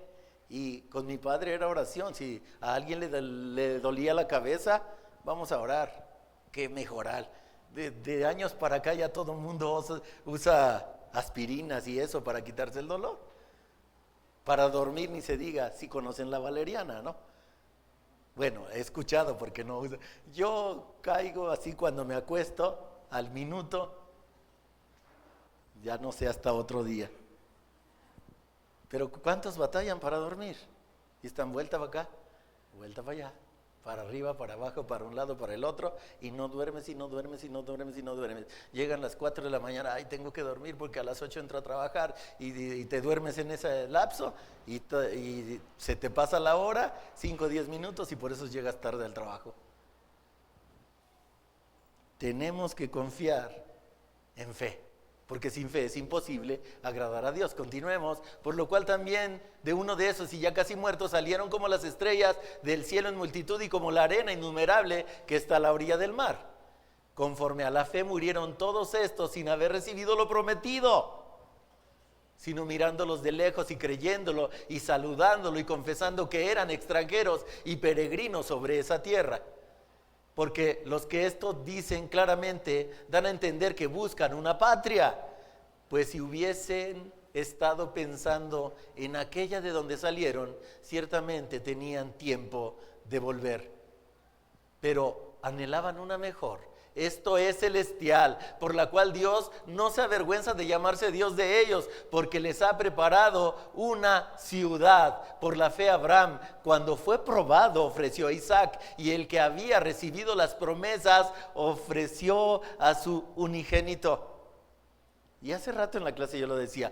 y con mi padre era oración. Si a alguien le dolía la cabeza, vamos a orar, que mejorar. De años para acá ya todo el mundo usa aspirinas y eso para quitarse el dolor. Para dormir ni se diga, si conocen la valeriana, ¿no? Bueno, he escuchado porque no uso. Yo caigo así cuando me acuesto, al minuto, ya no sé, hasta otro día. Pero ¿cuántos batallan para dormir? Y están vuelta para acá, vuelta para allá, para arriba, para abajo, para un lado, para el otro, y no duermes, y no duermes, y no duermes, y no duermes. Llegan las 4 de la mañana, ay, tengo que dormir porque a las 8 entro a trabajar, y te duermes en ese lapso, y se te pasa la hora, 5 o 10 minutos, y por eso llegas tarde al trabajo. Tenemos que confiar en fe, porque sin fe es imposible agradar a Dios. Continuemos. Por lo cual también de uno de esos y ya casi muertos salieron como las estrellas del cielo en multitud y como la arena innumerable que está a la orilla del mar. Conforme a la fe murieron todos estos sin haber recibido lo prometido, sino mirándolos de lejos y creyéndolo y saludándolo y confesando que eran extranjeros y peregrinos sobre esa tierra. Porque los que esto dicen claramente dan a entender que buscan una patria, pues si hubiesen estado pensando en aquella de donde salieron, ciertamente tenían tiempo de volver. Pero anhelaban una mejor, esto es celestial, por la cual Dios no se avergüenza de llamarse Dios de ellos, porque les ha preparado una ciudad. Por la fe Abraham, cuando fue probado, ofreció a Isaac, y el que había recibido las promesas ofreció a su unigénito. Y hace rato en la clase yo lo decía,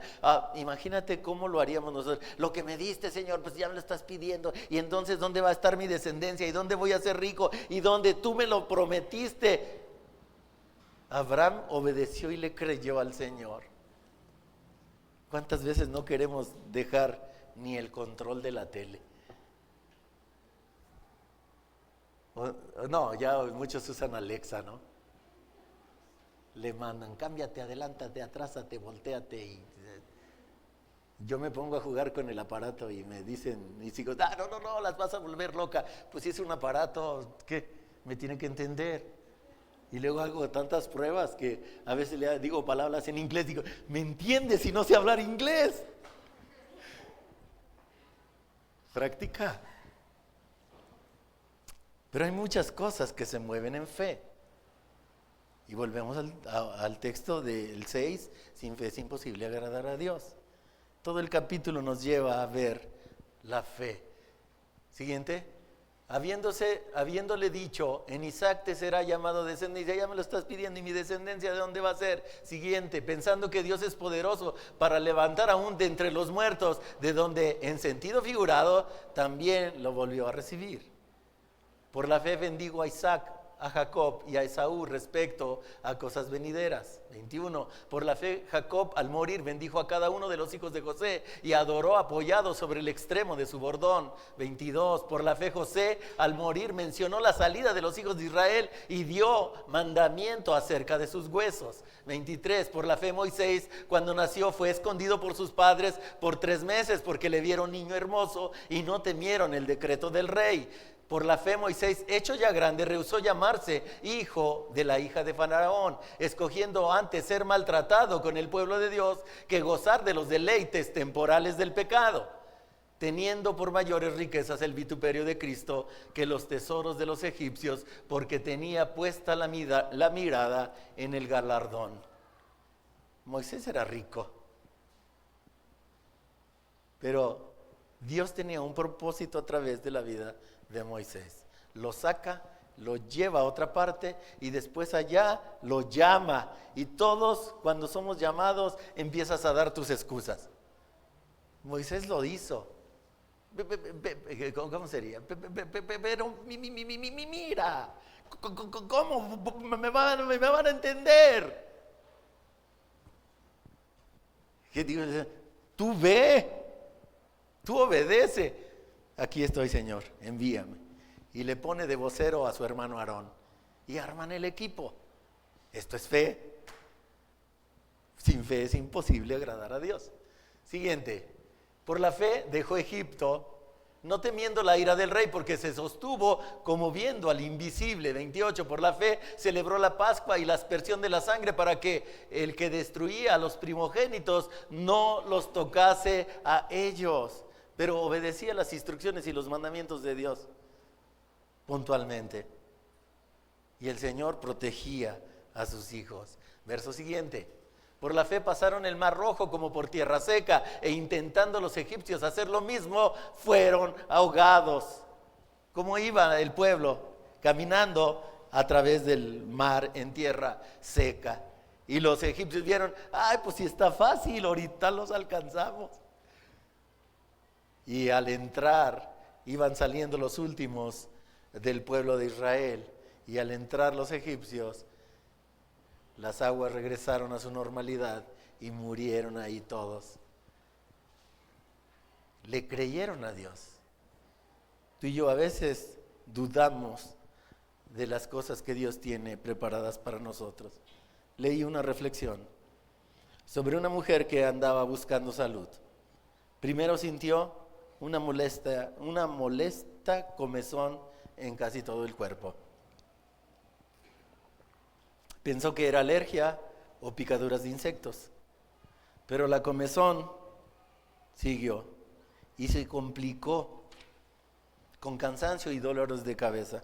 imagínate cómo lo haríamos nosotros. Lo que me diste, Señor, pues ya me lo estás pidiendo. Y entonces, ¿dónde va a estar mi descendencia? ¿Y dónde voy a ser rico? ¿Y dónde tú me lo prometiste? Abraham obedeció y le creyó al Señor. ¿Cuántas veces no queremos dejar ni el control de la tele? No, ya muchos usan Alexa, ¿no? Le mandan, cámbiate, adelántate, atrásate, volteate. Y yo me pongo a jugar con el aparato y me dicen mis hijos, no, las vas a volver loca. Pues si es un aparato, ¿qué? Me tiene que entender. Y luego hago tantas pruebas que a veces le digo palabras en inglés, digo, ¿me entiendes si no sé hablar inglés? Practica. Pero hay muchas cosas que se mueven en fe. Y volvemos al texto del 6, sin fe es imposible agradar a Dios. Todo el capítulo nos lleva a ver la fe. Siguiente. Habiéndole dicho, en Isaac te será llamado descendencia, ya me lo estás pidiendo, y mi descendencia ¿de dónde va a ser? Siguiente, pensando que Dios es poderoso para levantar aún de entre los muertos, de donde en sentido figurado también lo volvió a recibir. Por la fe bendigo a Isaac, a Jacob y a Esaú respecto a cosas venideras. 21. Por la fe Jacob al morir bendijo a cada uno de los hijos de José y adoró apoyado sobre el extremo de su bordón. 22. Por la fe José al morir mencionó la salida de los hijos de Israel y dio mandamiento acerca de sus huesos. 23. Por la fe Moisés cuando nació fue escondido por sus padres por 3 meses porque le vieron niño hermoso y no temieron el decreto del rey. Por la fe Moisés, hecho ya grande, rehusó llamarse hijo de la hija de Faraón, escogiendo antes ser maltratado con el pueblo de Dios que gozar de los deleites temporales del pecado, teniendo por mayores riquezas el vituperio de Cristo que los tesoros de los egipcios, porque tenía puesta la mirada en el galardón. Moisés era rico, pero Dios tenía un propósito a través de la vida de Moisés. Lo saca, lo lleva a otra parte y después allá lo llama. Y todos cuando somos llamados empiezas a dar tus excusas. Moisés lo hizo. ¿Cómo sería? Pero mira, ¿cómo me van a entender? ¿Qué digo? Tú ve, tú obedece. Aquí estoy, Señor, envíame. Y le pone de vocero a su hermano Aarón. Y arman el equipo. Esto es fe. Sin fe es imposible agradar a Dios. Siguiente. Por la fe dejó Egipto, no temiendo la ira del rey, porque se sostuvo como viendo al invisible. 28. Por la fe celebró la Pascua y la aspersión de la sangre para que el que destruía a los primogénitos no los tocase a ellos, pero obedecía las instrucciones y los mandamientos de Dios puntualmente. Y el Señor protegía a sus hijos. Verso siguiente. Por la fe pasaron el mar rojo como por tierra seca, e intentando los egipcios hacer lo mismo, fueron ahogados. ¿Cómo iba el pueblo? Caminando a través del mar en tierra seca. Y los egipcios vieron, pues si está fácil, ahorita los alcanzamos. Y al entrar, iban saliendo los últimos del pueblo de Israel. Y al entrar los egipcios, las aguas regresaron a su normalidad y murieron ahí todos. Le creyeron a Dios. Tú y yo a veces dudamos de las cosas que Dios tiene preparadas para nosotros. Leí una reflexión sobre una mujer que andaba buscando salud. Primero sintió una molesta comezón en casi todo el cuerpo. Pensó que era alergia o picaduras de insectos, pero la comezón siguió y se complicó con cansancio y dolores de cabeza.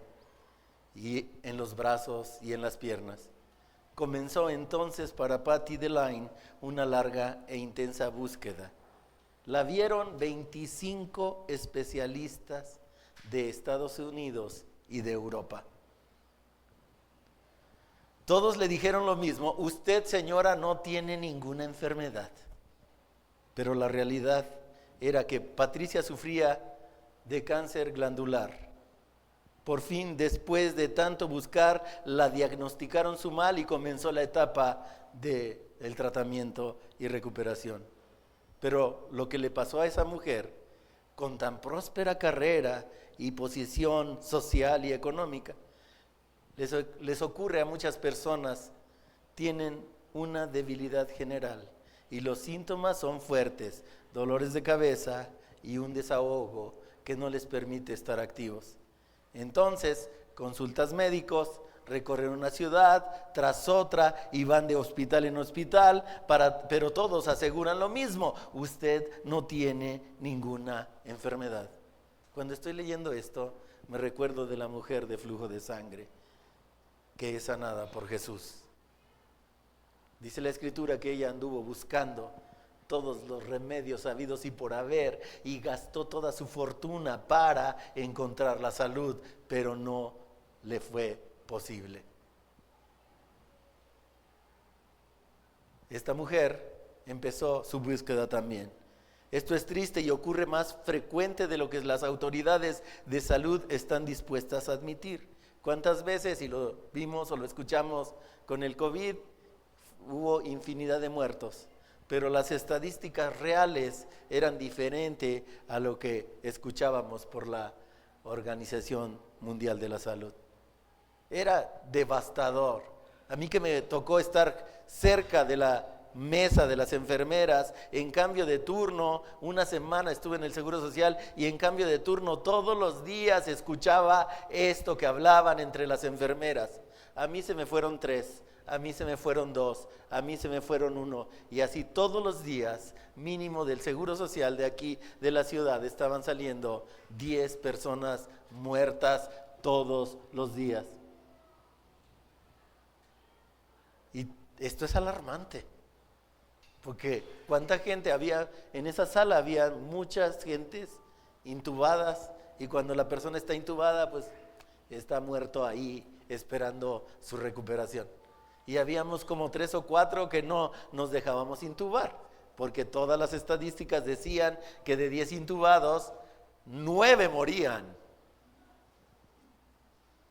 y en los brazos y en las piernas. Comenzó entonces para Patty Delaine una larga e intensa búsqueda. La vieron 25 especialistas de Estados Unidos y de Europa. Todos le dijeron lo mismo: usted, señora, no tiene ninguna enfermedad. Pero la realidad era que Patricia sufría de cáncer glandular. Por fin, después de tanto buscar, la diagnosticaron su mal y comenzó la etapa del tratamiento y recuperación. Pero lo que le pasó a esa mujer, con tan próspera carrera y posición social y económica, les ocurre a muchas personas. Tienen una debilidad general y los síntomas son fuertes: dolores de cabeza y un desahogo que no les permite estar activos. Entonces, consultas médicos, recorren una ciudad tras otra y van de hospital en hospital, pero todos aseguran lo mismo: usted no tiene ninguna enfermedad. Cuando estoy leyendo esto, me recuerdo de la mujer de flujo de sangre que es sanada por Jesús. Dice la Escritura que ella anduvo buscando todos los remedios habidos y por haber, y gastó toda su fortuna para encontrar la salud, pero no le fue posible. Esta mujer empezó su búsqueda también. Esto es triste y ocurre más frecuente de lo que las autoridades de salud están dispuestas a admitir. ¿Cuántas veces, y lo vimos o lo escuchamos con el COVID, hubo infinidad de muertos? Pero las estadísticas reales eran diferentes a lo que escuchábamos por la Organización Mundial de la Salud. Era devastador. A mí que me tocó estar cerca de la mesa de las enfermeras, en cambio de turno, una semana estuve en el Seguro Social y en cambio de turno todos los días escuchaba esto que hablaban entre las enfermeras. A mí se me fueron 3, a mí se me fueron 2, a mí se me fueron 1, y así todos los días, mínimo del Seguro Social de aquí, de la ciudad, estaban saliendo 10 personas muertas todos los días. Y esto es alarmante, porque cuánta gente había en esa sala. Había muchas gentes intubadas, y cuando la persona está intubada, pues está muerto ahí esperando su recuperación. Y habíamos como 3 o 4 que no nos dejábamos intubar, porque todas las estadísticas decían que de 10 intubados, 9 morían.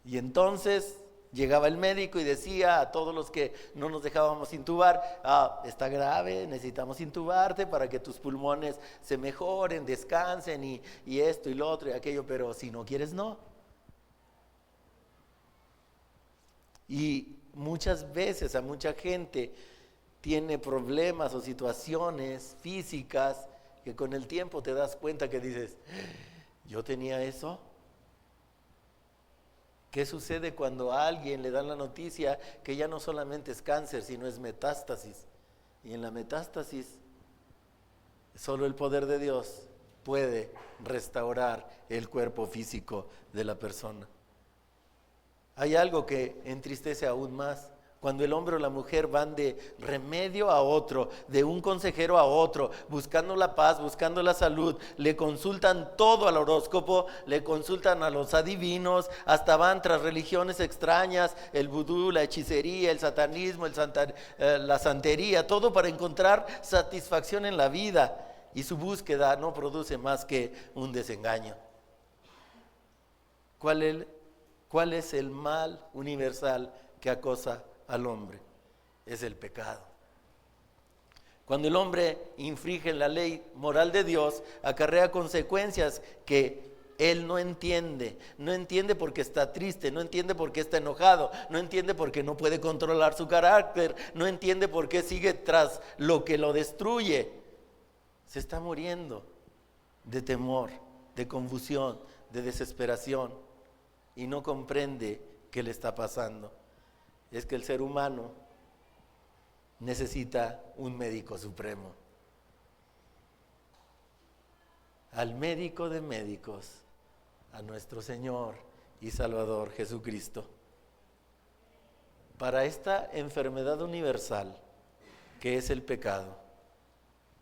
Y entonces llegaba el médico y decía a todos los que no nos dejábamos intubar: está grave, necesitamos intubarte para que tus pulmones se mejoren, descansen y esto y lo otro y aquello, pero si no quieres, no. Y muchas veces a mucha gente tiene problemas o situaciones físicas que con el tiempo te das cuenta que dices: ¿yo tenía eso? ¿Qué sucede cuando a alguien le dan la noticia que ya no solamente es cáncer, sino es metástasis? Y en la metástasis, solo el poder de Dios puede restaurar el cuerpo físico de la persona. Hay algo que entristece aún más: cuando el hombre o la mujer van de remedio a otro, de un consejero a otro, buscando la paz, buscando la salud, le consultan todo al horóscopo, le consultan a los adivinos, hasta van tras religiones extrañas, el vudú, la hechicería, el satanismo, la santería, todo para encontrar satisfacción en la vida, y su búsqueda no produce más que un desengaño. ¿Cuál es el mal universal que acosa al hombre? Es el pecado. Cuando el hombre infringe la ley moral de Dios, acarrea consecuencias que él no entiende. No entiende porque está triste, no entiende porque está enojado, no entiende porque no puede controlar su carácter, no entiende por qué sigue tras lo que lo destruye. Se está muriendo de temor, de confusión, de desesperación, y no comprende qué le está pasando. Es que el ser humano necesita un médico supremo, al médico de médicos, a nuestro Señor y Salvador Jesucristo. Para esta enfermedad universal que es el pecado,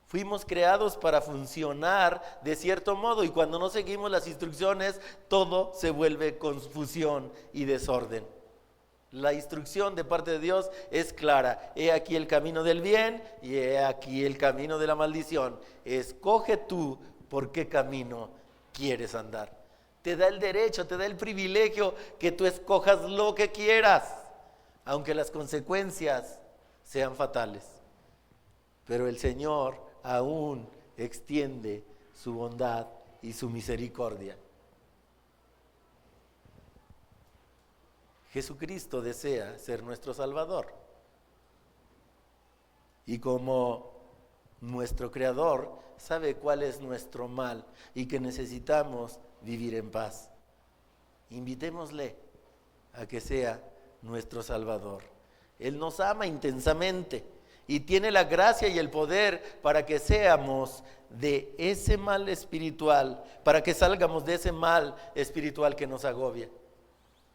fuimos creados para funcionar de cierto modo, y cuando no seguimos las instrucciones, todo se vuelve confusión y desorden. La instrucción de parte de Dios es clara: he aquí el camino del bien y he aquí el camino de la maldición. Escoge tú por qué camino quieres andar. Te da el derecho, te da el privilegio que tú escojas lo que quieras, aunque las consecuencias sean fatales. Pero el Señor aún extiende su bondad y su misericordia. Jesucristo desea ser nuestro Salvador. Y como nuestro Creador sabe cuál es nuestro mal y que necesitamos vivir en paz, invitémosle a que sea nuestro Salvador. Él nos ama intensamente y tiene la gracia y el poder para que seamos de ese mal espiritual, para que salgamos de ese mal espiritual que nos agobia.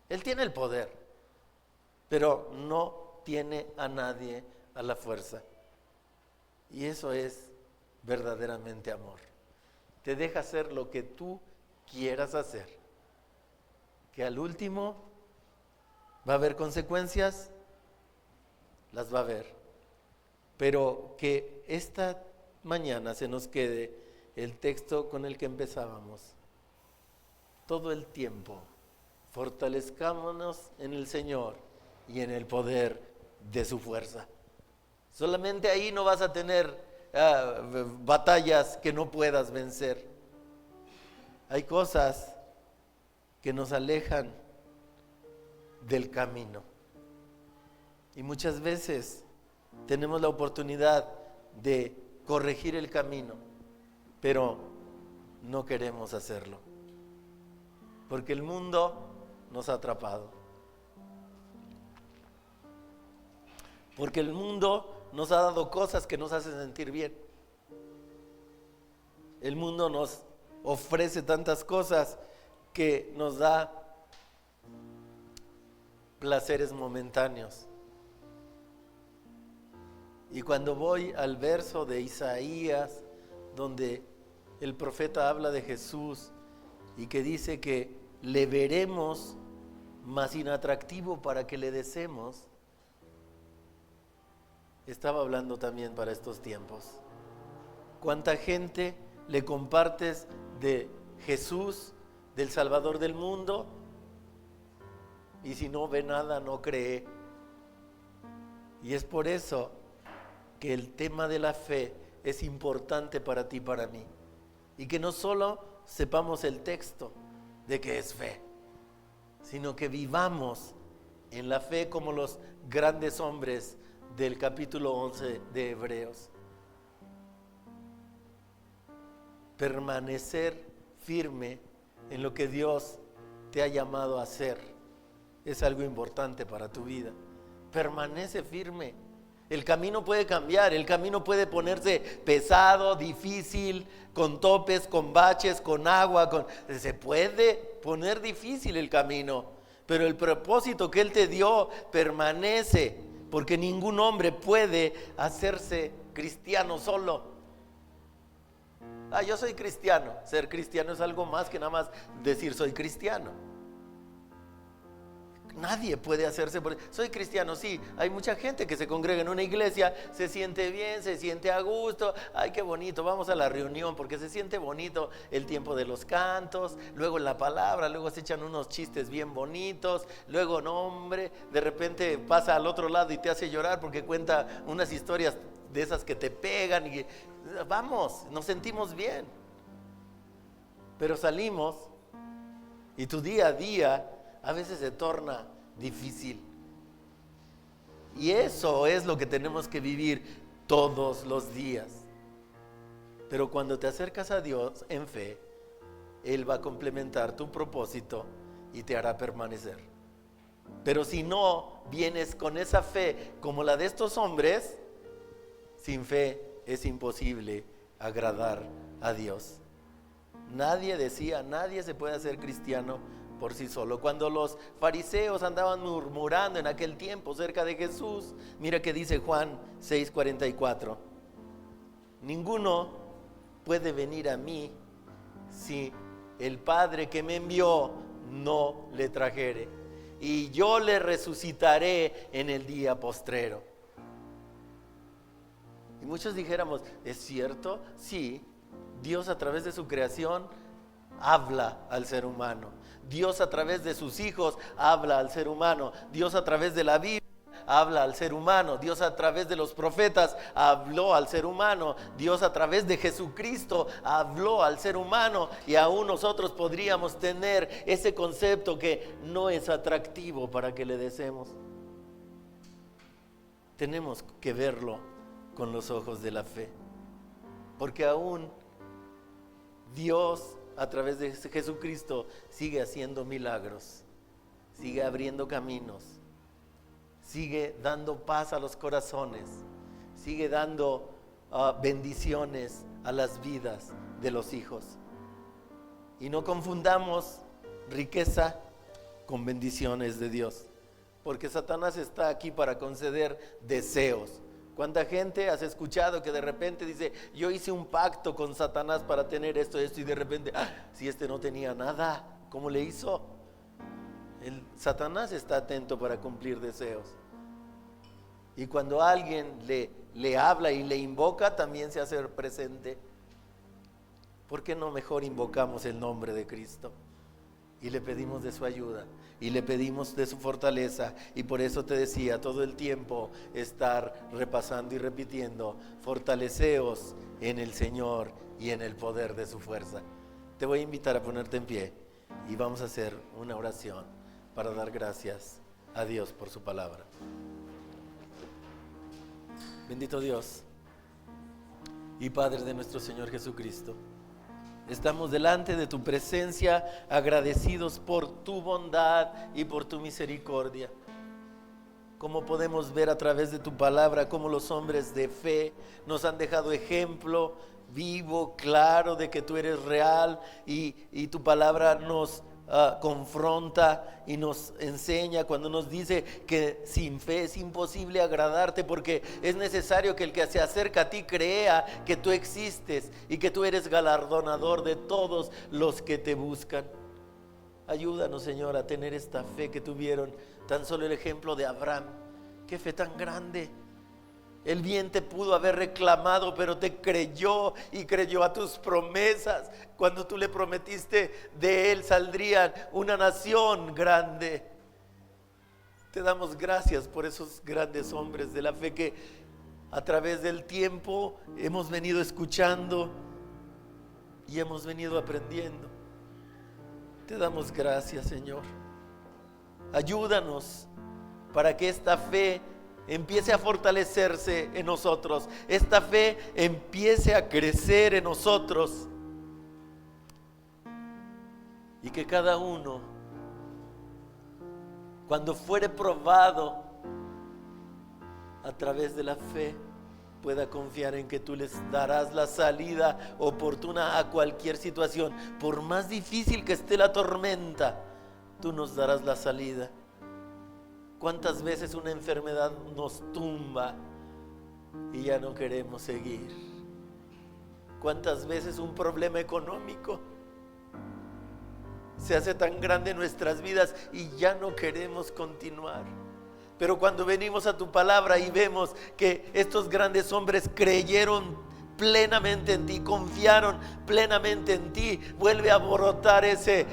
Él tiene el poder, pero no tiene a nadie a la fuerza. Y eso es verdaderamente amor. Te deja hacer lo que tú quieras hacer. Que al último va a haber consecuencias, las va a haber. Pero que esta mañana se nos quede el texto con el que empezábamos. Todo el tiempo fortalezcámonos en el Señor y en el poder de su fuerza. Solamente ahí no vas a tener batallas que no puedas vencer. Hay cosas que nos alejan del camino. Y muchas veces tenemos la oportunidad de corregir el camino, pero no queremos hacerlo. Porque el mundo nos ha atrapado. Porque el mundo nos ha dado cosas que nos hacen sentir bien. El mundo nos ofrece tantas cosas que nos da placeres momentáneos. Y cuando voy al verso de Isaías, donde el profeta habla de Jesús y que dice que le veremos más inatractivo para que le deseemos, estaba hablando también para estos tiempos. ¿Cuánta gente le compartes de Jesús, del Salvador del mundo? Y si no ve nada, no cree. Y es por eso que el tema de la fe es importante para ti y para mí. Y que no solo sepamos el texto de que es fe, sino que vivamos en la fe como los grandes hombres del capítulo 11 de Hebreos. Permanecer firme en lo que Dios te ha llamado a hacer es algo importante para tu vida. Permanece firme. El camino puede cambiar, el camino puede ponerse pesado, difícil, con topes, con baches, con agua, se puede poner difícil el camino, pero el propósito que Él te dio permanece, porque ningún hombre puede hacerse cristiano solo. Yo soy cristiano. Ser cristiano es algo más que nada más decir soy cristiano. Nadie puede hacerse soy cristiano. Sí, hay mucha gente que se congrega en una iglesia, se siente bien, se siente a gusto. Ay, qué bonito, vamos a la reunión porque se siente bonito el tiempo de los cantos, luego la palabra, luego se echan unos chistes bien bonitos, luego no, hombre, de repente pasa al otro lado y te hace llorar porque cuenta unas historias de esas que te pegan y vamos, nos sentimos bien. Pero salimos y tu día a día a veces se torna difícil. Y eso es lo que tenemos que vivir todos los días. Pero cuando te acercas a Dios en fe, Él va a complementar tu propósito y te hará permanecer. Pero si no vienes con esa fe como la de estos hombres, sin fe es imposible agradar a Dios. Nadie se puede hacer cristiano por sí solo. Cuando los fariseos andaban murmurando en aquel tiempo cerca de Jesús, mira que dice Juan 6:44: ninguno puede venir a mí si el Padre que me envió no le trajere, y yo le resucitaré en el día postrero. Y muchos dijéramos, ¿es cierto? Sí, Dios a través de su creación habla al ser humano. Dios a través de sus hijos habla al ser humano. Dios a través de la Biblia habla al ser humano. Dios a través de los profetas habló al ser humano. Dios a través de Jesucristo habló al ser humano. Y aún nosotros podríamos tener ese concepto que no es atractivo para que le deseemos. Tenemos que verlo con los ojos de la fe, porque aún Dios a través de Jesucristo sigue haciendo milagros, sigue abriendo caminos, sigue dando paz a los corazones, sigue dando bendiciones a las vidas de los hijos. Y no confundamos riqueza con bendiciones de Dios, porque Satanás está aquí para conceder deseos. ¿Cuánta gente has escuchado que de repente dice, yo hice un pacto con Satanás para tener esto, y de repente, si este no tenía nada, ¿cómo le hizo? Satanás está atento para cumplir deseos. Y cuando alguien le habla y le invoca, también se hace presente. ¿Por qué no mejor invocamos el nombre de Cristo? Y le pedimos de su ayuda, y le pedimos de su fortaleza. Y por eso te decía, todo el tiempo estar repasando y repitiendo: fortaleceos en el Señor y en el poder de su fuerza. Te voy a invitar a ponerte en pie y vamos a hacer una oración para dar gracias a Dios por su palabra. Bendito Dios y Padre de nuestro Señor Jesucristo, estamos delante de tu presencia agradecidos por tu bondad y por tu misericordia. Como podemos ver a través de tu palabra, cómo los hombres de fe nos han dejado ejemplo vivo, claro, de que tú eres real, y tu palabra nos confronta y nos enseña cuando nos dice que sin fe es imposible agradarte, porque es necesario que el que se acerca a ti crea que tú existes y que tú eres galardonador de todos los que te buscan. Ayúdanos, Señor, a tener esta fe que tuvieron tan solo el ejemplo de Abraham. Qué fe tan grande. Él bien te pudo haber reclamado, pero te creyó y creyó a tus promesas. Cuando tú le prometiste, de él saldrían una nación grande. Te damos gracias por esos grandes hombres de la fe que a través del tiempo hemos venido escuchando y hemos venido aprendiendo. Te damos gracias, Señor. Ayúdanos para que esta fe empiece a fortalecerse en nosotros, esta fe empiece a crecer en nosotros, y que cada uno, cuando fuere probado a través de la fe, pueda confiar en que tú les darás la salida oportuna a cualquier situación. Por más difícil que esté la tormenta, tú nos darás la salida. ¿Cuántas veces una enfermedad nos tumba y ya no queremos seguir? ¿Cuántas veces un problema económico se hace tan grande en nuestras vidas y ya no queremos continuar? Pero cuando venimos a tu palabra y vemos que estos grandes hombres creyeron plenamente en ti, confiaron plenamente en ti, vuelve a brotar ese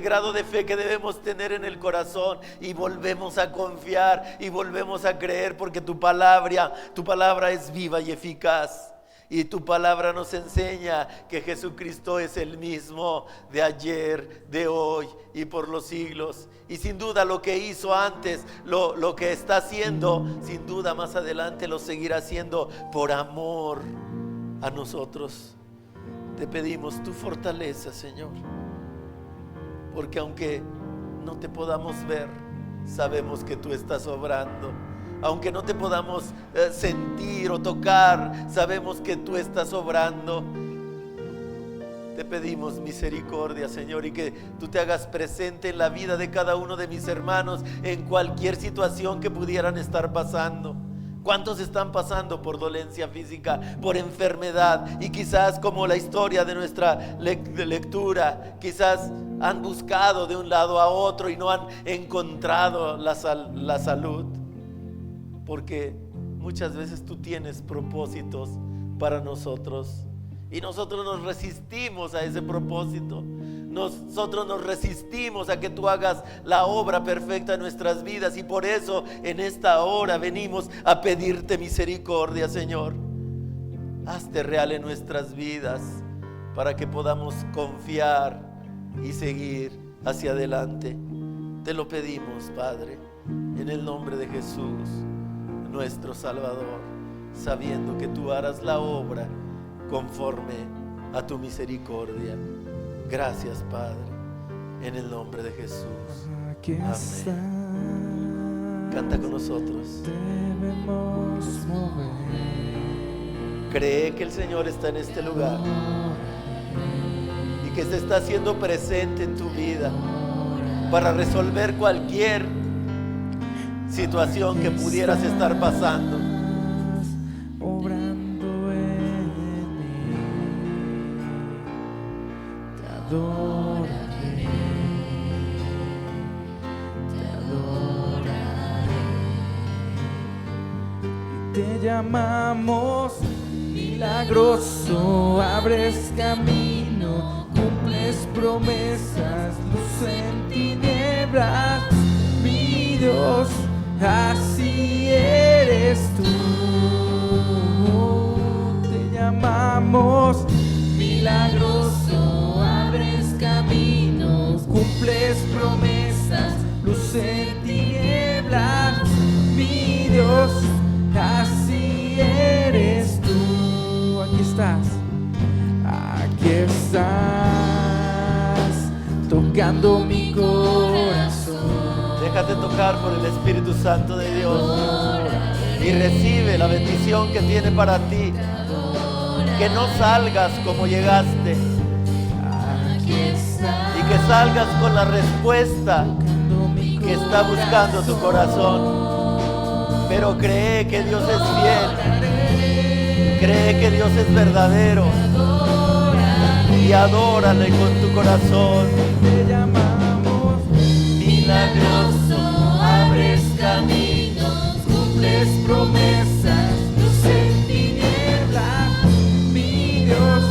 grado de fe que debemos tener en el corazón, y volvemos a confiar y volvemos a creer, porque tu palabra es viva y eficaz. Y tu palabra nos enseña que Jesucristo es el mismo de ayer, de hoy y por los siglos. Y sin duda lo que hizo antes, lo que está haciendo, sin duda más adelante lo seguirá haciendo por amor a nosotros. Te pedimos tu fortaleza, Señor, porque aunque no te podamos ver, sabemos que tú estás obrando. Aunque no te podamos sentir o tocar, sabemos que tú estás obrando. Te pedimos misericordia, Señor, y que tú te hagas presente en la vida de cada uno de mis hermanos en cualquier situación que pudieran estar pasando. ¿Cuántos están pasando por dolencia física, por enfermedad? Y quizás, como la historia de nuestra lectura, quizás han buscado de un lado a otro y no han encontrado la salud. Porque muchas veces tú tienes propósitos para nosotros y nosotros nos resistimos a ese propósito. Nosotros nos resistimos a que tú hagas la obra perfecta en nuestras vidas, y por eso en esta hora venimos a pedirte misericordia, Señor. Hazte real en nuestras vidas para que podamos confiar y seguir hacia adelante. Te lo pedimos, Padre, en el nombre de Jesús, nuestro Salvador, sabiendo que tú harás la obra conforme a tu misericordia. Gracias, Padre, en el nombre de Jesús. Amén. Canta con nosotros. Debemos mover. Cree que el Señor está en este lugar y que se está haciendo presente en tu vida para resolver cualquier situación que pudieras estar pasando. Obrando en mí, te adoraré, y te llamamos milagroso, abres camino, cumples promesas, luz en tinieblas, mi Dios, así eres tú. Te llamamos milagroso, abres caminos, cumples promesas, luz en tinieblas, mi Dios, así eres tú. Aquí estás, tocando mi corazón. Déjate tocar por el Espíritu Santo de Dios y recibe la bendición que tiene para ti. Que no salgas como llegaste y que salgas con la respuesta que está buscando tu corazón. Pero cree que Dios es fiel, cree que Dios es verdadero y adórale con tu corazón. Te llamamos Milagroso, abres caminos, cumples promesas, luz en tinieblas, mi Dios,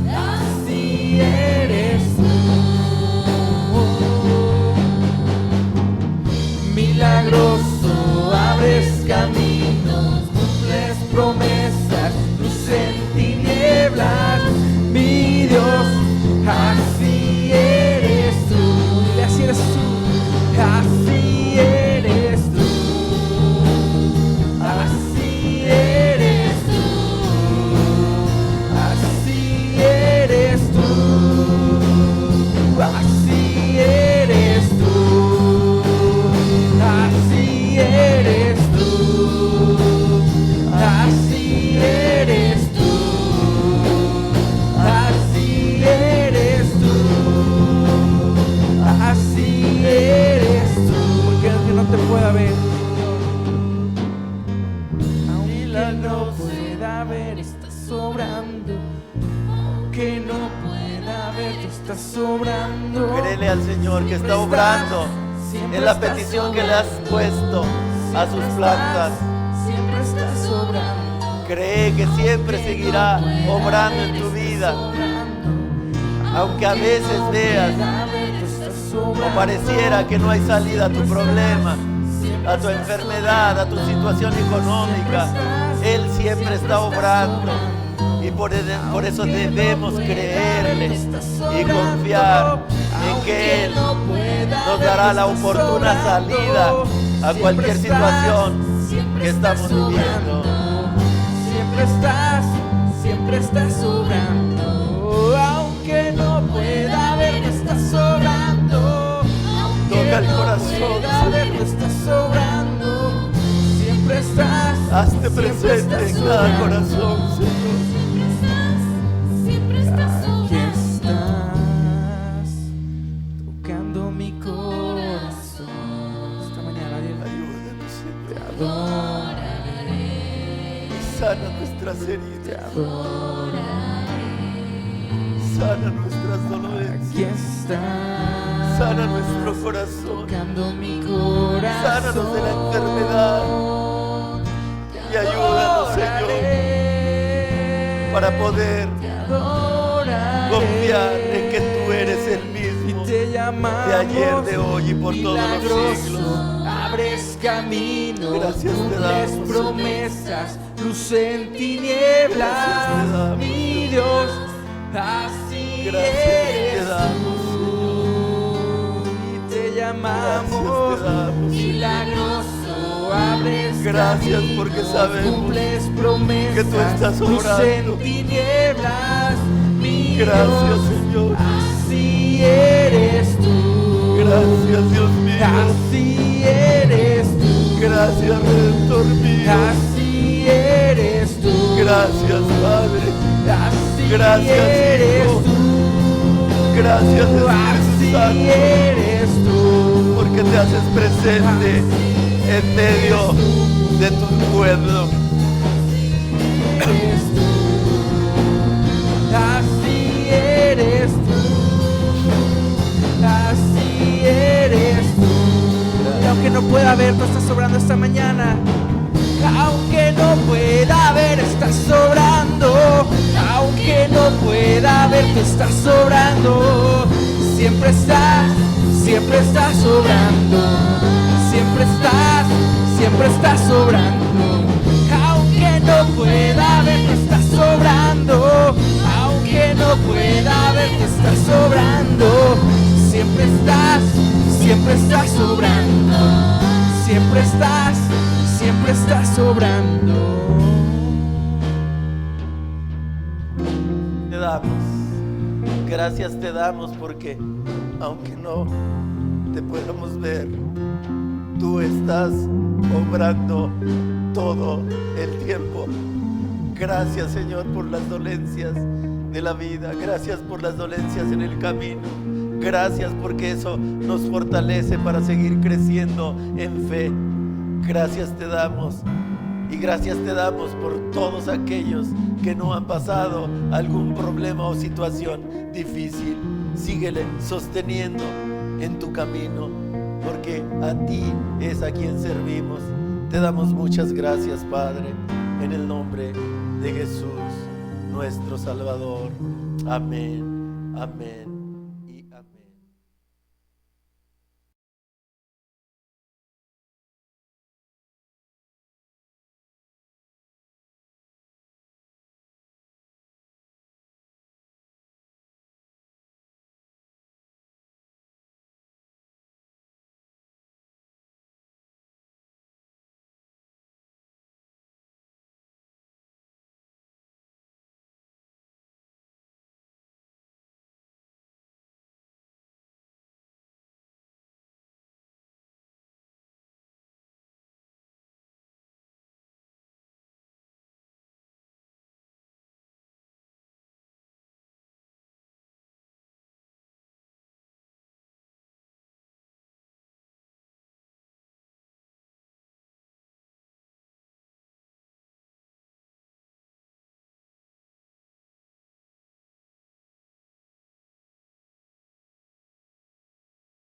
así eres tú. Milagroso, abres caminos, cumples promesas, luz en tinieblas, mi Dios, así eres tú. Dile, así eres tú. Así eres tú, así eres tú, así eres tú, así eres tú, así eres tú, así eres tú, así eres tú, así eres tú, porque aunque no te pueda ver, aunque no pueda ver, estás sobrando, aunque no pueda ver, tú estás sobrando. créele al Señor que está obrando en la petición que le has puesto a sus plantas. Siempre estás sobrando. Cree que siempre seguirá obrando en tu vida, aunque a veces veas o pareciera que no hay salida a tu problema, a tu enfermedad, a tu situación económica. Él siempre está obrando y por eso debemos creerle y confiar en que Él nos dará la oportuna salida a cualquier situación que estamos viviendo. Siempre estás sobrando, aunque no pueda ver, estás sobrando. Toca el corazón, Señor. Estás sobrando, siempre estás. Hazte presente en cada corazón, Señor. Siempre estás Aquí sobrando. Sana nuestras heridas. Sana nuestras dolencias. Aquí está. Sana nuestro corazón. Tocando mi corazón. Sánanos de la enfermedad. Y ayúdanos, Señor, para poder confiar en que tú eres el mismo Te llamamos de ayer, de hoy y por todos los milagroso. siglos. Abres camino, Gracias te cumples damos, promesas, luz en tinieblas, Gracias te damos, mi Dios, así Gracias te eres damos, tú. Y te llamamos Gracias te damos, milagroso, abres Gracias camino, porque sabemos cumples promesas, que tú estás luz obrando. en tinieblas, mi Gracias, Dios, Señor. así eres tú. Gracias, Dios mío. Así eres tú. Gracias, Redentor mío. Así eres tú. Gracias, Padre. Así Gracias, eres Hijo. tú. Gracias, Espíritu Así Santo, eres tú. porque te haces presente en medio de tu pueblo. Eres tú. Así eres tú. Así eres tú. Y aunque no pueda ver, tú estás sobrando esta mañana. Aunque no pueda ver, estás sobrando. Aunque no pueda ver, tú estás sobrando. Siempre estás sobrando. Siempre estás sobrando. Aunque no pueda ver, tú estás sobrando. Aunque no pueda ver, tú estás sobrando. Siempre estás sobrando. Siempre estás sobrando. Te damos, gracias te damos porque aunque no te podamos ver, tú estás obrando todo el tiempo. Gracias, Señor, por las dolencias de la vida. Gracias por las dolencias en el camino. Gracias porque eso nos fortalece para seguir creciendo en fe. Gracias te damos. Y gracias te damos por todos aquellos que no han pasado algún problema o situación difícil. Síguele sosteniendo en tu camino, porque a ti es a quien servimos. Te damos muchas gracias, Padre, en el nombre de Jesús, nuestro Salvador. Amén, amén.